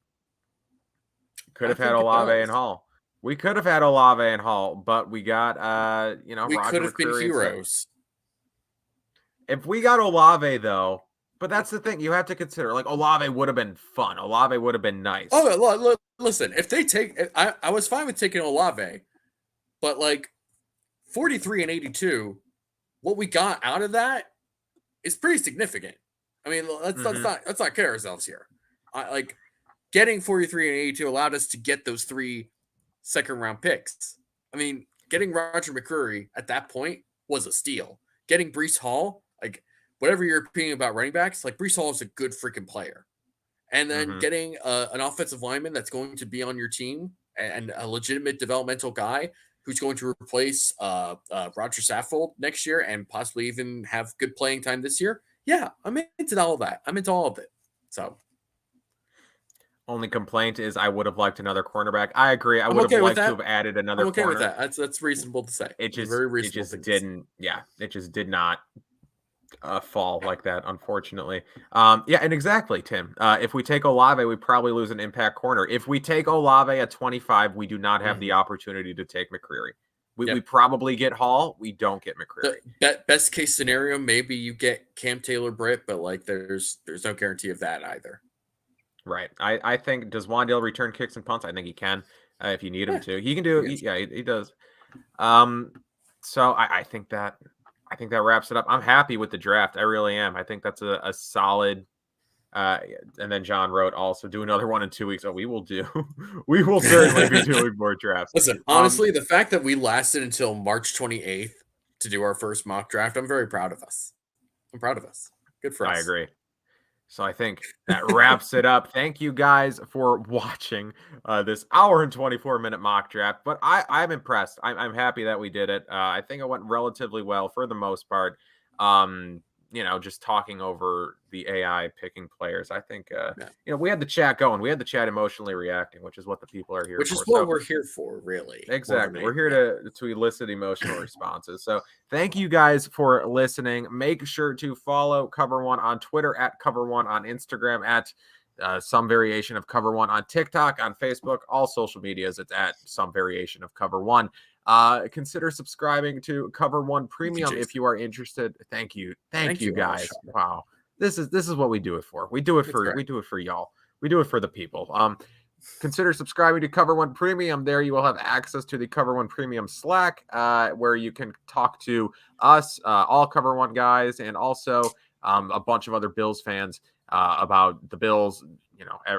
Could have had Olave and Hall. We could have had Olave and Hall, but we got, we Roger could have McCreary been heroes. If we got Olave, though, but that's the thing you have to consider. Like, Olave would have been fun. Olave would have been nice. Oh, listen, if they take, I was fine with taking Olave, but like 43 and 82, what we got out of that is pretty significant. I mean, let's not kid ourselves here. Getting 43 and 82 allowed us to get those 3 second-round picks. I mean, getting Roger McCreary at that point was a steal. Getting Breece Hall, like, whatever your opinion about running backs, like, Breece Hall is a good freaking player. And then getting an offensive lineman that's going to be on your team and a legitimate developmental guy who's going to replace Roger Saffold next year and possibly even have good playing time this year. Yeah, I'm into all of that. I'm into all of it. So, only complaint is I would have liked another cornerback. I agree. I would have liked to have added another. I'm okay corner. with that. That's reasonable to say. It just very reasonable. It just didn't. Yeah, it just did not fall like that, unfortunately. Yeah, and exactly, Tim. If we take Olave, we probably lose an impact corner. If we take Olave at 25, we do not have the opportunity to take McCreary. We probably get Hall. We don't get McCreary. The best case scenario, maybe you get Cam Taylor-Britt, but like there's no guarantee of that either. Right. I think, does Wan'Dale return kicks and punts? I think he can if you need him to. He can do it. He does. So I think that wraps it up. I'm happy with the draft. I really am. I think that's a solid. And then John wrote, also do another one in 2 weeks. Oh, we will certainly be doing more drafts. Listen, honestly, the fact that we lasted until March 28th to do our first mock draft, I'm very proud of us. I'm proud of us. Good for us. I agree. So I think that wraps it up. Thank you guys for watching this hour and 24-minute mock draft. But I'm impressed. I'm happy that we did it. I think it went relatively well for the most part. Just talking over the AI picking players. I think, we had the chat going. We had the chat emotionally reacting, which is what the people are here for. Which is what we're here for, really. Exactly. We're here to elicit emotional responses. So thank you guys for listening. Make sure to follow Cover One on Twitter, at Cover One on Instagram, at some variation of Cover One on TikTok, on Facebook, all social medias. It's at some variation of Cover One. Consider subscribing to Cover One Premium if you are interested. Thank you guys. Wow, this is what we do it for. We do it for y'all. We do it for the people. Consider subscribing to Cover One Premium. There you will have access to the Cover One Premium Slack, where you can talk to us, all Cover One guys, and also a bunch of other Bills fans about the Bills.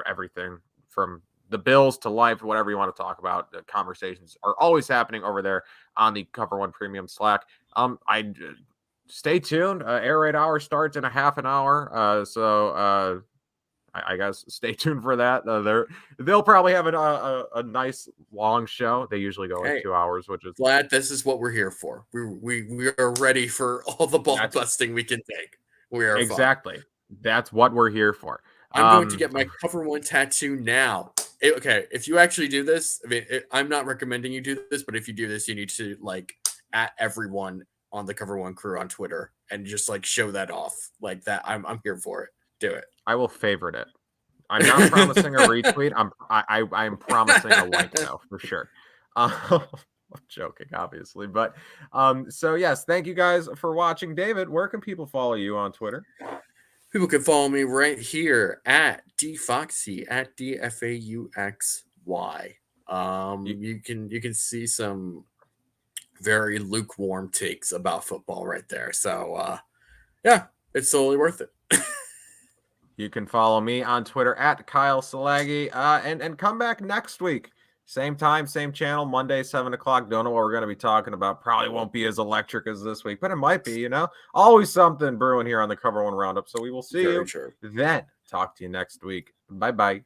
Everything from the Bills to life, whatever you want to talk about. The conversations are always happening over there on the Cover One Premium Slack. Stay tuned. Air raid hour starts in a half an hour. So I guess stay tuned for that. They'll probably have a nice long show. They usually go like 2 hours, which is glad this is what we're here for. We are ready for all the ball busting we can take. We are exactly. Fun. That's what we're here for. I'm going to get my Cover One tattoo now. Okay, if you actually do this, I mean, I'm not recommending you do this, but if you do this, you need to at everyone on the Cover One crew on Twitter and just show that off like that. I'm here for it. Do it. I will favorite it. I'm not promising a retweet. I'm promising a like though, for sure. I'm joking, obviously, but so yes, thank you guys for watching. David, where can people follow you on Twitter? People can follow me right here at dfoxy, at DFAUXY. You can see some very lukewarm takes about football right there. So it's totally worth it. You can follow me on Twitter at Kyle Silagyi, and come back next week. Same time, same channel, Monday, 7 o'clock. Don't know what we're going to be talking about. Probably won't be as electric as this week, but it might be, Always something brewing here on the Cover One Roundup. So we will see you then. Talk to you next week. Bye-bye.